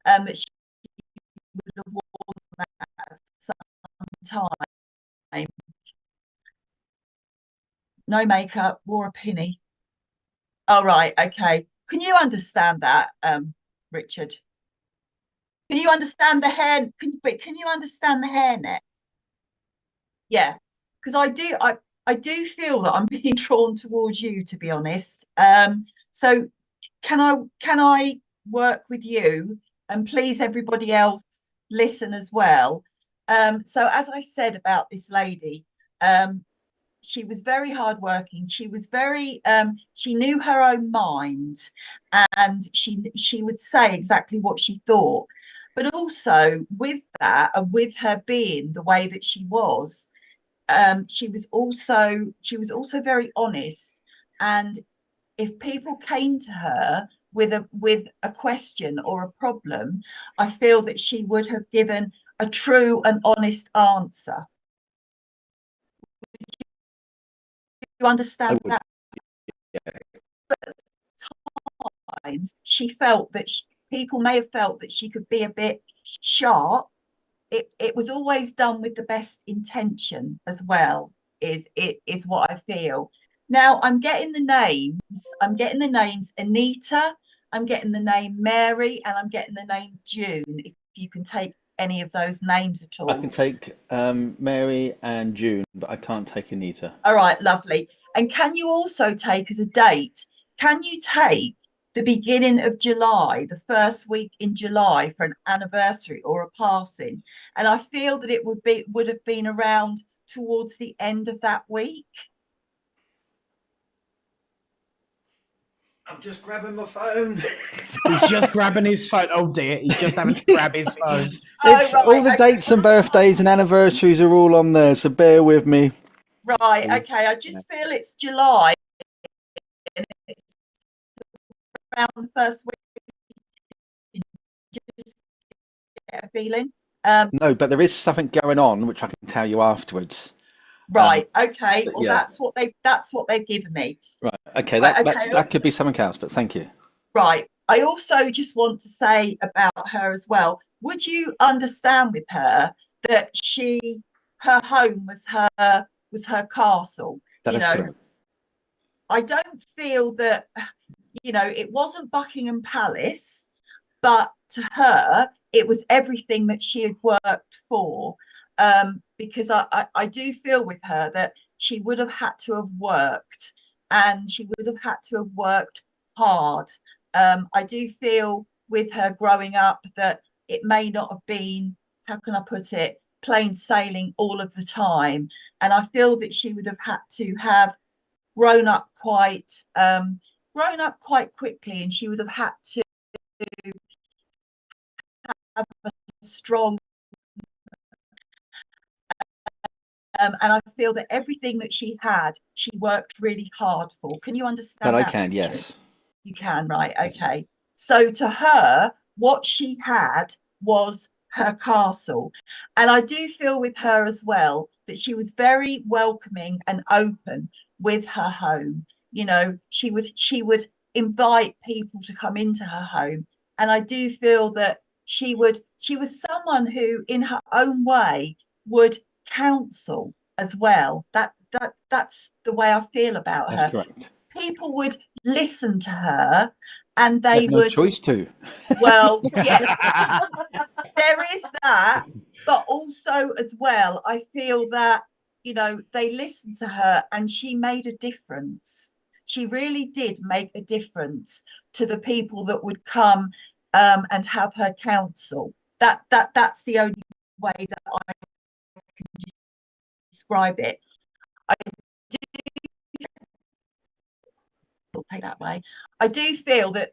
Speaker 3: That she would have worn that at some time. No makeup, wore a pinny. Oh, right, okay. Can you understand that, Richard? Can you understand the hair? Can you understand the hairnet? Yeah, because I do feel that I'm being drawn towards you, to be honest. So can I work with you, and please everybody else listen as well. So as I said about this lady, she was very hardworking. She was very she knew her own mind, and she would say exactly what she thought. But also with that, and with her being the way that she was also very honest. And if people came to her with a question or a problem, I feel that she would have given a true and honest answer. You understand that?
Speaker 10: Yeah.
Speaker 3: But at times she felt that people may have felt that she could be a bit sharp. It was always done with the best intention as well, is what I feel. Now I'm getting the names. Anita, I'm getting the name Mary, and I'm getting the name June. If you can take any of those names at all.
Speaker 10: I can take Mary and June, but I can't take Anita.
Speaker 3: All right, lovely. And can you also take as a date, can you take the beginning of July, the first week in July, for an anniversary or a passing? And I feel that it would have been around towards the end of that week.
Speaker 10: I'm just grabbing my phone.
Speaker 1: He's just grabbing his phone. Oh dear, he's just having to grab his phone.
Speaker 10: It's all the dates and birthdays and anniversaries are all on there, so bear with me.
Speaker 3: Right, okay. I just feel it's July, and it's around the first week. Just get a feeling.
Speaker 10: No, but there is something going on which I can tell you afterwards.
Speaker 3: Right. Okay. Well,
Speaker 10: yeah.
Speaker 3: that's what they've given me.
Speaker 10: Right. Okay.
Speaker 3: Okay.
Speaker 10: That could be something else, but thank you.
Speaker 3: Right. I also just want to say about her as well. Would you understand with her that her home was her castle?
Speaker 10: That is correct.
Speaker 3: I don't feel that, it wasn't Buckingham Palace, but to her, it was everything that she had worked for. because I do feel with her that she would have had to have worked, and she would have had to have worked hard. I do feel with her growing up that it may not have been, how can I put it, plain sailing all of the time. And I feel that she would have had to have grown up quite quickly, and she would have had to have a strong and I feel that everything that she had, she worked really hard for. Can you understand
Speaker 10: That
Speaker 3: that,
Speaker 10: I can,
Speaker 3: Richard?
Speaker 10: yes.
Speaker 3: You can, right? Okay. So to her, what she had was her castle. And I do feel with her as well that she was very welcoming and open with her home. You know, she would invite people to come into her home. And I do feel that she was someone who, in her own way, would counsel as well. That's the way I feel about
Speaker 10: That's
Speaker 3: her.
Speaker 10: correct.
Speaker 3: People would listen to her, and
Speaker 10: They
Speaker 3: they
Speaker 10: have no
Speaker 3: would,
Speaker 10: choice to.
Speaker 3: well, yeah, there is that, but also as well, I feel that, you know, they listened to her and she made a difference. She really did make a difference to the people that would come and have her counsel. That's the only way that I can describe it. I do take that way. I do feel that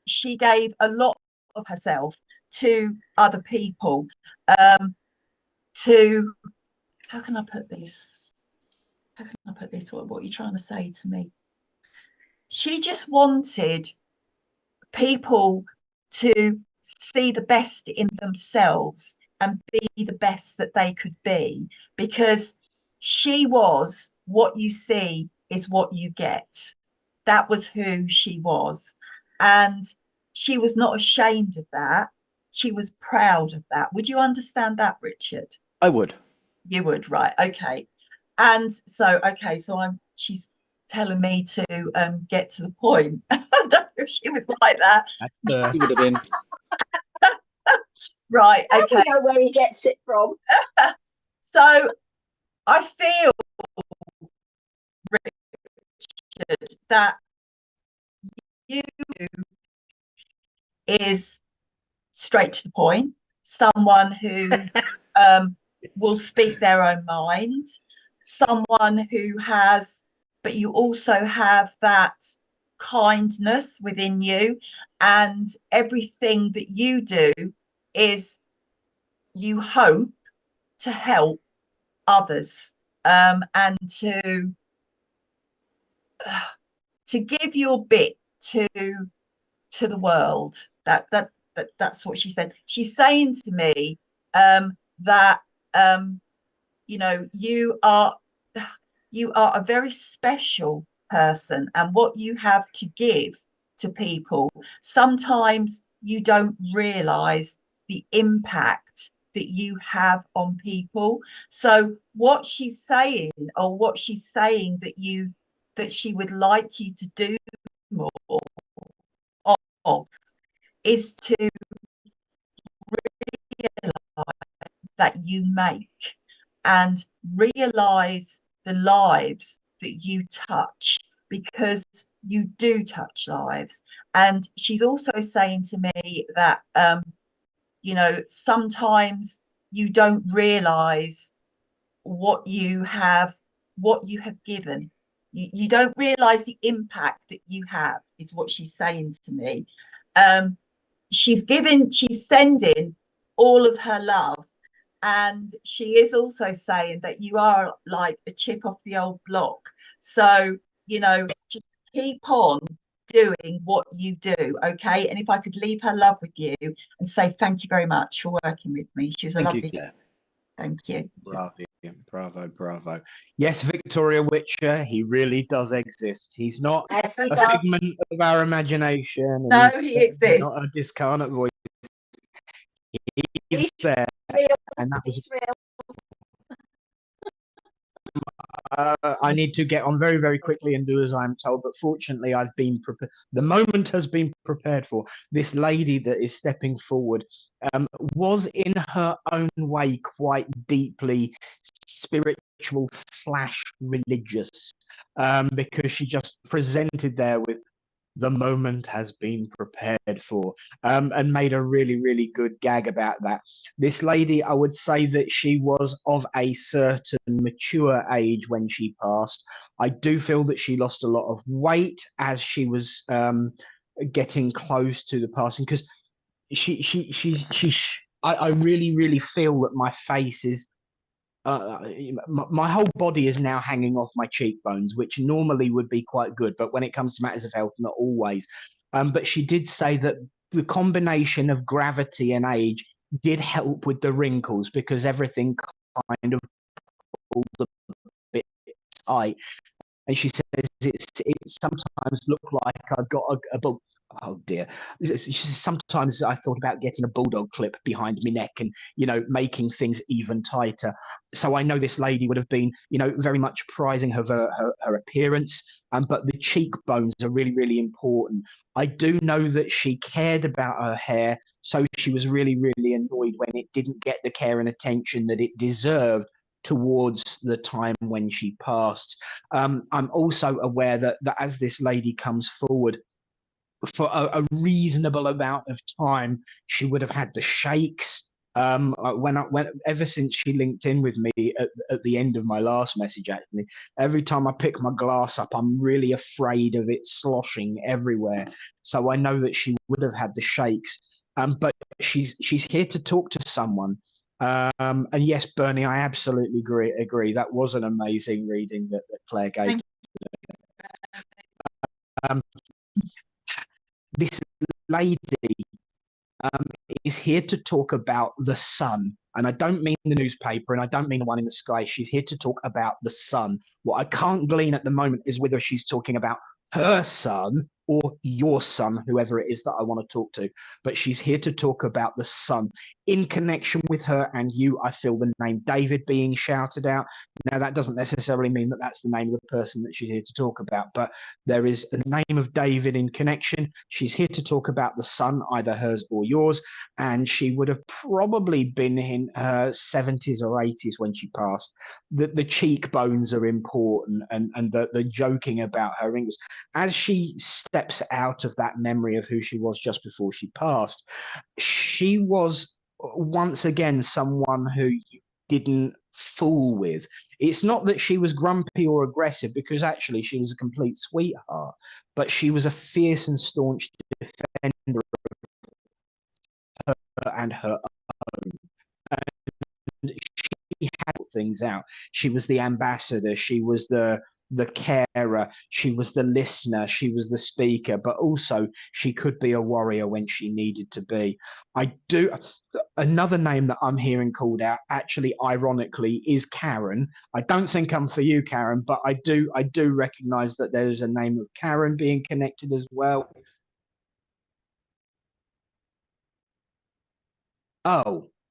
Speaker 3: she gave a lot of herself to other people. To how can I put this? How can I put this? What are you trying to say to me? She just wanted people to see the best in themselves and be the best that they could be, because she was, what you see is what you get. That was who she was. And she was not ashamed of that. She was proud of that. Would you understand that, Richard?
Speaker 10: I would.
Speaker 3: You would, right? Okay. And so, okay, so she's telling me to get to the point. I don't know if she was like that.
Speaker 10: She would have been.
Speaker 3: Right,
Speaker 2: I
Speaker 3: okay.
Speaker 2: don't know where he gets it from.
Speaker 3: So I feel, Richard, that you is straight to the point, someone who will speak their own mind, someone who has, but you also have that kindness within you, and everything that you do is, you hope to help others, and to give your bit to the world. That's what she said. She's saying to me that you know, you are a very special person, and what you have to give to people, sometimes you don't realize the impact that you have on people. So what she's saying, or what she's saying that she would like you to do more of, is to realize that you make, and realize the lives that you touch, because you do touch lives. And she's also saying to me that you know, sometimes you don't realize what you have given. You don't realize the impact that you have, is what she's saying to me. She's sending all of her love, and she is also saying that you are like a chip off the old block. So, you know, just keep on doing what you do, okay? And if I could leave her love with you and say thank you very much for working with me. She was a lovely. Thank you.
Speaker 1: Bravo. Yes, Victoria Witcher, he really does exist. He's not a figment of our imagination.
Speaker 3: No, he exists.
Speaker 1: Not a discarnate voice. He's there.
Speaker 2: Real.
Speaker 1: And that was
Speaker 2: He's real.
Speaker 1: I need to get on very, very quickly and do as I'm told. But fortunately, I've been prepared. The moment has been prepared for. This lady that is stepping forward was in her own way quite deeply spiritual / religious, because she just presented there with the moment has been prepared for, and made a really, really good gag about that. This lady, I would say that she was of a certain mature age when she passed. I do feel that she lost a lot of weight as she was getting close to the passing, because I really, really feel that my face is my whole body is now hanging off my cheekbones, which normally would be quite good, but when it comes to matters of health, not always. But she did say that the combination of gravity and age did help with the wrinkles, because everything kind of pulled a bit tight. And she says it sometimes looked like I've got a bug. Oh dear. She says, sometimes I thought about getting a bulldog clip behind my neck and, making things even tighter. So I know this lady would have been, very much prizing her appearance, but the cheekbones are really, really important. I do know that she cared about her hair, so she was really, really annoyed when it didn't get the care and attention that it deserved towards the time when she passed. I'm also aware that as this lady comes forward, for a reasonable amount of time, she would have had the shakes. When ever since she linked in with me at the end of my last message, actually, every time I pick my glass up, I'm really afraid of it sloshing everywhere. So I know that she would have had the shakes. But she's here to talk to someone. And yes, Bernie, I absolutely agree. That was an amazing reading that Claire gave. This lady is here to talk about the sun. And I don't mean the newspaper, and I don't mean the one in the sky. She's here to talk about the sun. What I can't glean at the moment is whether she's talking about her son or your son, whoever it is that I want to talk to. But she's here to talk about the sun. In connection with her and you, I feel the name David being shouted out. Now, that doesn't necessarily mean that that's the name of the person that she's here to talk about, but there is a name of David in connection. She's here to talk about the sun, either hers or yours, and she would have probably been in her 70s or 80s when she passed. The cheekbones are important, and the joking about her wrinkles. As she steps out of that memory of who she was just before she passed, she was once again someone who you didn't fool with. It's not that she was grumpy or aggressive, because actually she was a complete sweetheart, but she was a fierce and staunch defender of her and her own. And she had things out. She was the ambassador. She was the carer, she was the listener, she was the speaker, but also she could be a warrior when she needed to be. Another name that I'm hearing called out, actually ironically, is Karen. I don't think I'm for you, Karen, but I do recognize that there's a name of Karen being connected as well.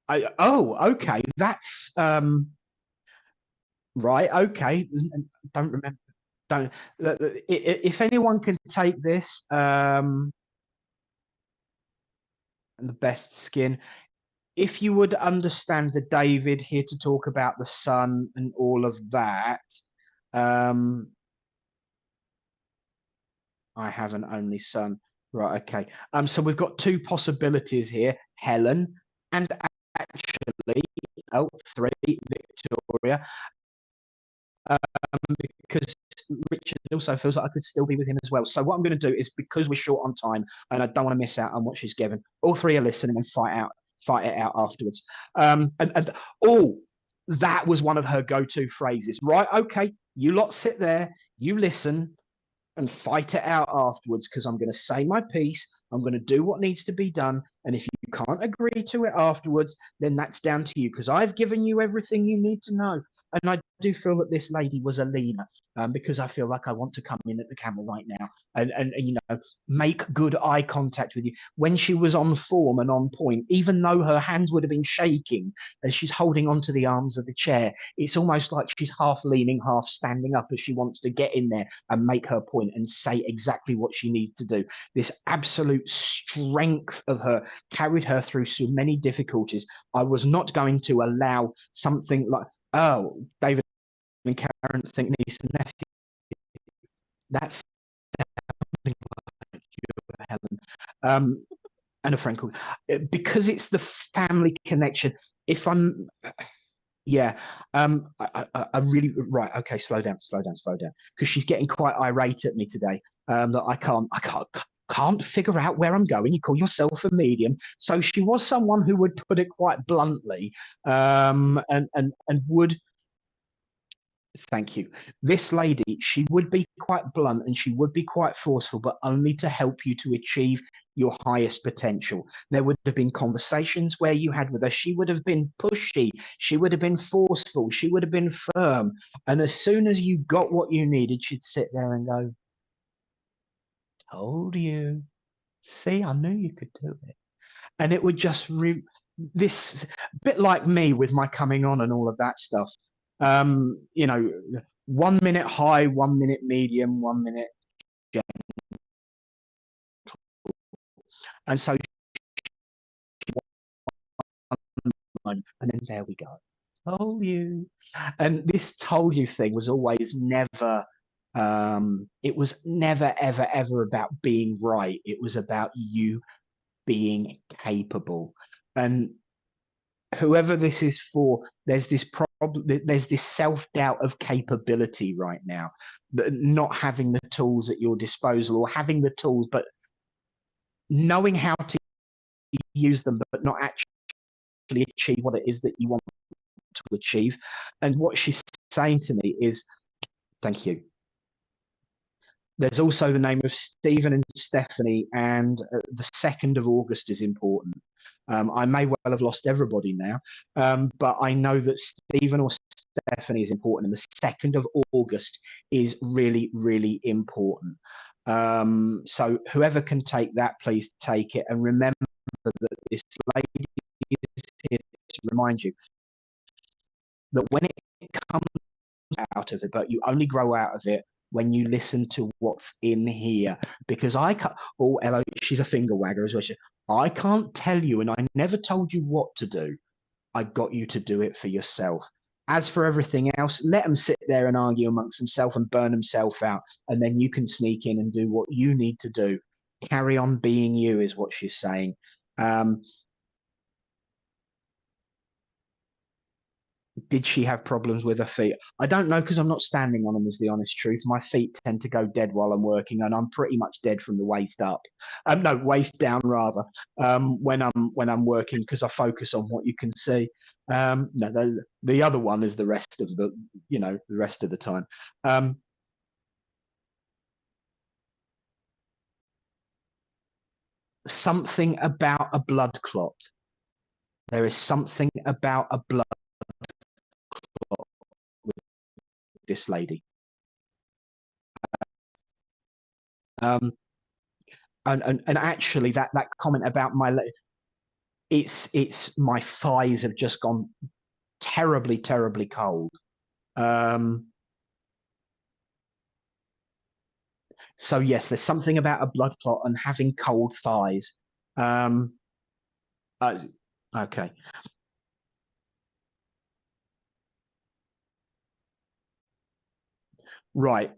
Speaker 1: Okay, that's right. Okay, don't remember. Don't. If anyone can take this, and the best skin. If you would understand the David here to talk about the sun and all of that. I have an only son. Right. Okay. So we've got two possibilities here: Helen and actually, three, Victoria. Because Richard also feels like I could still be with him as well. So what I'm going to do is, because we're short on time and I don't want to miss out on what she's given, all three are listening and fight it out afterwards. That was one of her go-to phrases. Right, okay, you lot sit there, you listen and fight it out afterwards, because I'm going to say my piece, I'm going to do what needs to be done, and if you can't agree to it afterwards, then that's down to you, because I've given you everything you need to know. and I do feel that this lady was a leader, because I feel like I want to come in at the camera right now and you know, make good eye contact with you. When she was on form and on point, even though her hands would have been shaking as she's holding onto the arms of the chair, it's almost like she's half leaning, half standing up as she wants to get in there and make her point and say exactly what she needs to do. This absolute strength of her carried her through so many difficulties. I was not going to allow something like, oh, David and Karen think niece and nephew. That's something like you, Helen. And a friend called, because it's the family connection. If I'm, yeah, I really, right, okay, slow down, because she's getting quite irate at me today. That I can't figure out where I'm going. You call yourself a medium. So she was someone who would put it quite bluntly, and would, thank you. This lady, she would be quite blunt and she would be quite forceful, but only to help you to achieve your highest potential. There would have been conversations where you had with her. She would have been pushy. She would have been forceful. She would have been firm. And as soon as you got what you needed, she'd sit there and go, told you. See, I knew you could do it. And it would just this bit like me with my coming on and all of that stuff. You know, 1 minute high, 1 minute medium, 1 minute gentle. And so, and then there we go. Told you. And this told you thing was always never, it was never, ever, ever about being right. It was about you being capable. And whoever this is for, there's this problem, there's this self-doubt of capability right now, not having the tools at your disposal, or having the tools but knowing how to use them but not actually achieve what it is that you want to achieve. And what she's saying to me is, thank you. There's also the name of Stephen and Stephanie, and the 2nd of August is important. I may well have lost everybody now, but I know that Stephen or Stephanie is important, and the 2nd of August is really, really important. So whoever can take that, please take it. And remember that this lady is here to remind you that when it comes out of it, but you only grow out of it when you listen to what's in here. Because I can't, oh, hello, she's a finger wagger as well. I can't tell you, and I never told you what to do. I got you to do it for yourself. As for everything else, let them sit there and argue amongst themselves and burn themselves out, and then you can sneak in and do what you need to do. Carry on being you is what she's saying. Did she have problems with her feet? I don't know, because I'm not standing on them, is the honest truth. My feet tend to go dead while I'm working, and I'm pretty much dead from the waist up. No, waist down rather. When I'm working, because I focus on what you can see. No, the other one is the rest of the, you know, the rest of the time. Something about a blood clot. There is something about a blood clot with this lady. And actually that comment about my it's my thighs have just gone terribly cold. So yes, there's something about a blood clot and having cold thighs. Okay. Right.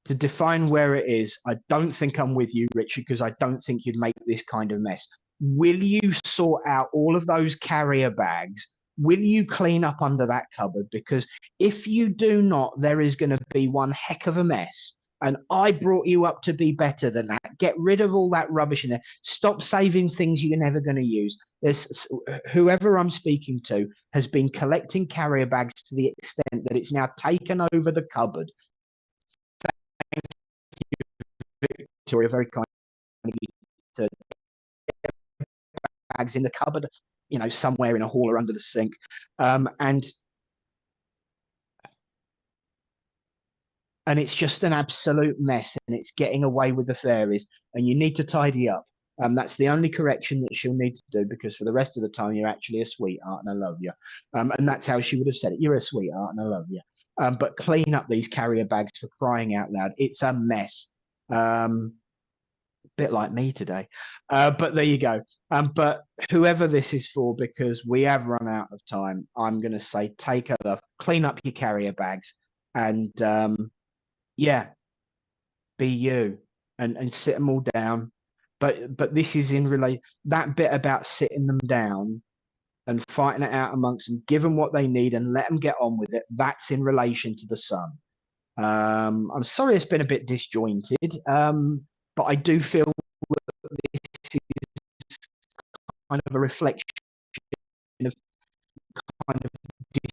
Speaker 1: To define where it is, I don't think I'm with you, Richard, because I don't think you'd make this kind of mess. Will you sort out all of those carrier bags? Will you clean up under that cupboard? Because if you do not, there is going to be one heck of a mess. And I brought you up to be better than that. Get rid of all that rubbish in there. Stop saving things you're never going to use. Whoever I'm speaking to has been collecting carrier bags to the extent that it's now taken over the cupboard. Victoria, very kind of you to get bags in the cupboard, you know, somewhere in a hall or under the sink. And and it's just an absolute mess, and it's getting away with the fairies, and you need to tidy up. That's the only correction that she'll need to do, because for the rest of the time you're actually a sweetheart and I love you. And that's how she would have said it. You're a sweetheart and I love you. But clean up these carrier bags, for crying out loud. It's a mess. Bit like me today. But there you go. But whoever this is for, because we have run out of time, I'm going to say take a look, clean up your carrier bags, and yeah, be you, and sit them all down. But this is in relation, that bit about sitting them down and fighting it out amongst them, give them what they need and let them get on with it. That's in relation to the sun. I'm sorry it's been a bit disjointed, but I do feel that this is kind of a reflection of kind of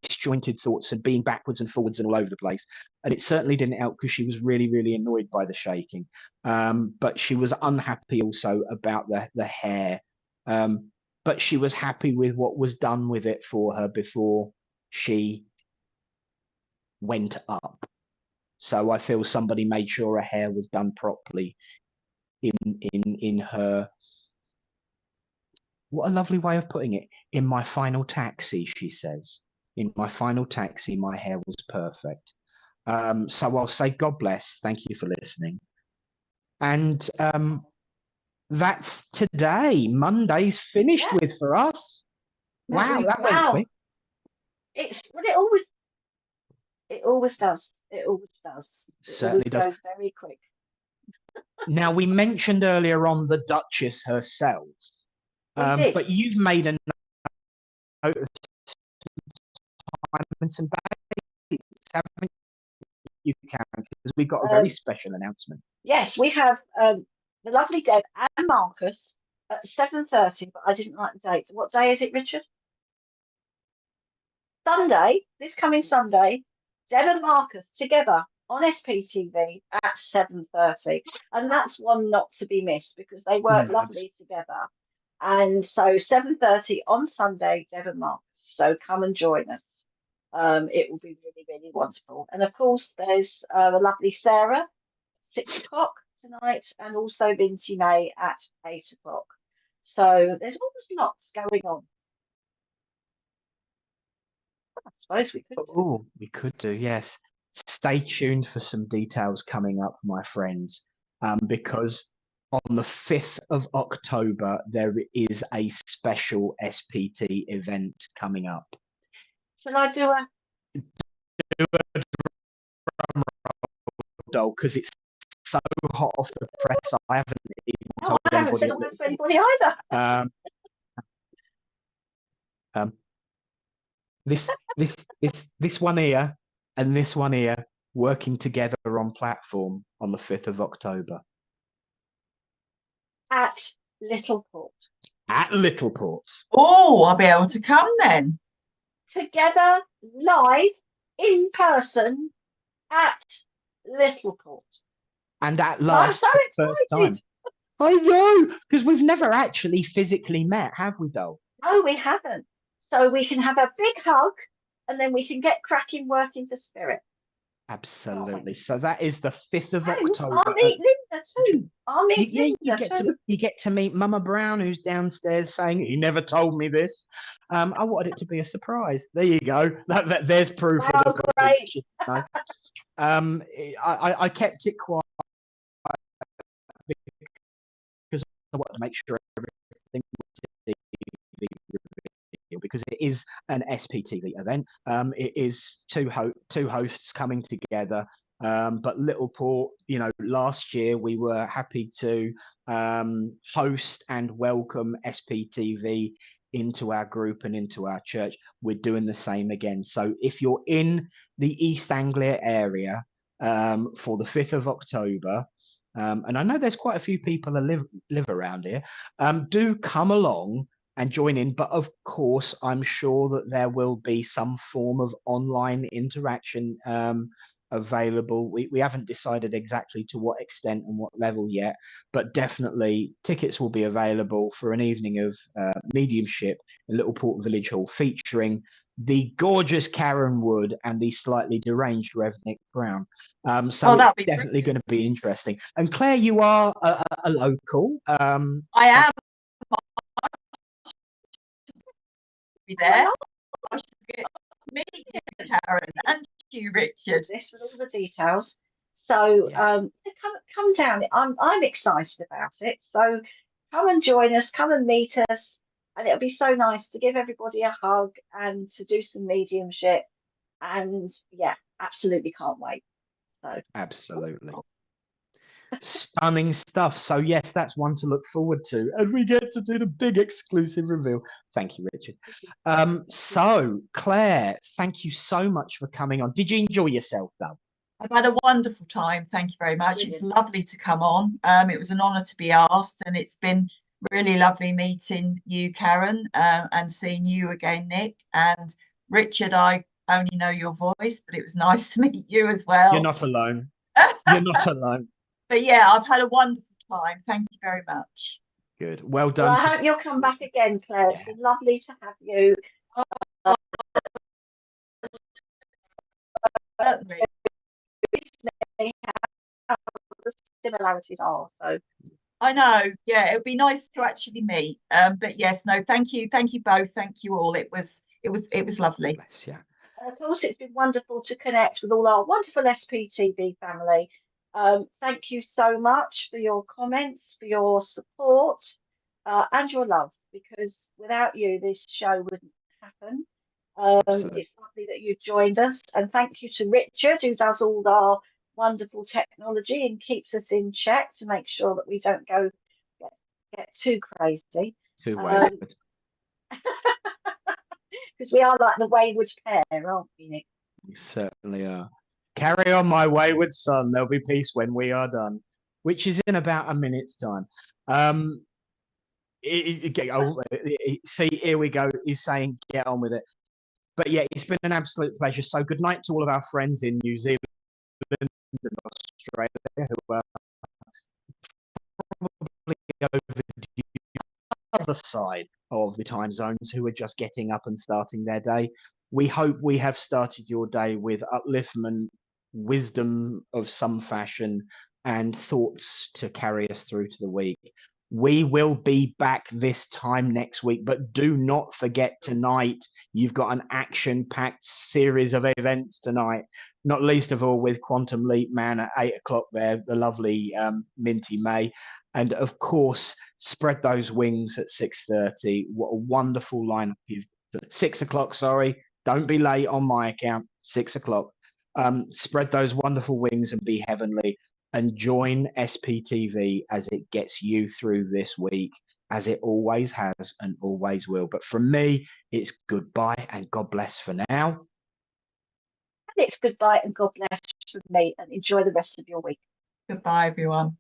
Speaker 1: disjointed thoughts and being backwards and forwards and all over the place. And it certainly didn't help, because she was really, really annoyed by the shaking. But she was unhappy also about the hair. But she was happy with what was done with it for her before she went up. So I feel somebody made sure her hair was done properly in her. What a lovely way of putting it. In my final taxi, she says. In my final taxi, my hair was perfect. So I'll say God bless. Thank you for listening. And that's today. Monday's finished with for us. Wow, that went quick.
Speaker 2: It always does. It always does. It
Speaker 1: certainly
Speaker 2: always
Speaker 1: does.
Speaker 2: Goes very quick.
Speaker 1: Now, we mentioned earlier on the Duchess herself. But you've made a note of time and some dates, haven't you, Karen? Because we've got a very special announcement.
Speaker 2: Yes, we have the lovely Deb and Marcus at 7:30, but I didn't write the date. What day is it, Richard? Sunday, this coming Sunday, Deb and Marcus together on SPTV at 7:30. And that's one not to be missed, because they work lovely together. And so 7:30 on Sunday, Deb and Marcus. So come and join us. It will be really, really wonderful. And of course, there's the lovely Sarah, 6 o'clock tonight, and also Vinty May at 8 o'clock. So there's always lots going on. I suppose we could do.
Speaker 1: Oh, we could do, yes. Stay tuned for some details coming up, my friends, because on the 5th of October, there is a special SPT event coming up.
Speaker 2: Shall I do a
Speaker 1: drum roll, because it's so hot off the press. I haven't even told
Speaker 2: I haven't said all this to anybody either.
Speaker 1: This one here and this one here working together on platform on the 5th of October.
Speaker 2: At Littleport.
Speaker 1: At Littleport.
Speaker 3: Oh, I'll be able to come then.
Speaker 2: Together, live, in person, at Littleport.
Speaker 1: And at last,
Speaker 2: I'm so
Speaker 1: first
Speaker 2: excited.
Speaker 1: time. I know, because we've never actually physically met, have we, though?
Speaker 2: No, we haven't. So we can have a big hug, and then we can get cracking working for spirit.
Speaker 1: Absolutely. So that is the 5th of
Speaker 2: And
Speaker 1: October.
Speaker 2: I'll meet Linda too. I'll meet Linda too.
Speaker 1: You get to meet Mama Brown, who's downstairs saying, "You never told me this." I wanted it to be a surprise. There you go. There's proof of the
Speaker 2: great.
Speaker 1: I kept it quiet because I wanted to make sure everything was revealed, because it is an SPTV event. It is two hosts coming together. But Littleport, last year we were happy to host and welcome SPTV into our group and into our church. We're doing the same again. So if you're in the East Anglia area for the 5th of October, and I know there's quite a few people that live around here, do come along and join in. But of course, I'm sure that there will be some form of online interaction available. We haven't decided exactly to what extent and what level yet, but definitely tickets will be available for an evening of mediumship in Little Port Village Hall, featuring the gorgeous Karen Wood and the slightly deranged Rev Nick Brown. So it's definitely going to be interesting. And Claire, you are a local.
Speaker 3: I am. Be there. I should get meet you, Karen, and you, Richard.
Speaker 2: This with all the details. So come down. I'm excited about it. So come and join us. Come and meet us, and it'll be so nice to give everybody a hug and to do some mediumship. And yeah, absolutely can't wait. So
Speaker 1: absolutely. Stunning stuff. So yes, that's one to look forward to, and we get to do the big exclusive reveal. Thank you, Richard. So Claire, thank you so much for coming on. Did you enjoy yourself though?
Speaker 3: I've had a wonderful time, thank you very much. Brilliant. It's lovely to come on. It was an honour to be asked, and it's been really lovely meeting you, Karen, and seeing you again, Nick. And Richard, I only know your voice, but it was nice to meet you as well.
Speaker 1: You're not alone. You're not alone.
Speaker 3: But yeah, I've had a wonderful time. Thank you very much.
Speaker 1: Good. Well done.
Speaker 2: Well, I hope you'll come back again, Claire. It's been lovely to have you.
Speaker 3: Certainly.
Speaker 2: How the similarities are. So
Speaker 3: I know. Yeah, it would be nice to actually meet. But yes, no, thank you both. Thank you all. It was lovely.
Speaker 1: Bless you.
Speaker 2: And of course, it's been wonderful to connect with all our wonderful SPTV family. Thank you so much for your comments, for your support, and your love, because without you, this show wouldn't happen. It's lovely that you've joined us. And thank you to Richard, who does all our wonderful technology and keeps us in check to make sure that we don't get too crazy.
Speaker 1: Too wayward.
Speaker 2: Because we are like the wayward pair, aren't we, Nick?
Speaker 1: We certainly are. Carry on, my wayward son. There'll be peace when we are done, which is in about a minute's time. See, here we go. He's saying, get on with it. But yeah, it's been an absolute pleasure. So good night to all of our friends in New Zealand and Australia who are probably over the other side of the time zones, who are just getting up and starting their day. We hope we have started your day with upliftment, wisdom of some fashion, and thoughts to carry us through to the week. We will be back this time next week, but do not forget tonight, you've got an action-packed series of events tonight, not least of all with Quantum Leap Man at 8 o'clock there, the lovely Minty May. And of course, Spread Those Wings at 6:30. What a wonderful lineup you've got. 6 o'clock, sorry. Don't be late on my account. 6 o'clock. Spread those wonderful wings and be heavenly. And join SPTV as it gets you through this week, as it always has and always will. But from me, it's goodbye and God bless for now.
Speaker 2: And it's goodbye and God bless from me, and enjoy the rest of your week.
Speaker 3: Goodbye, everyone.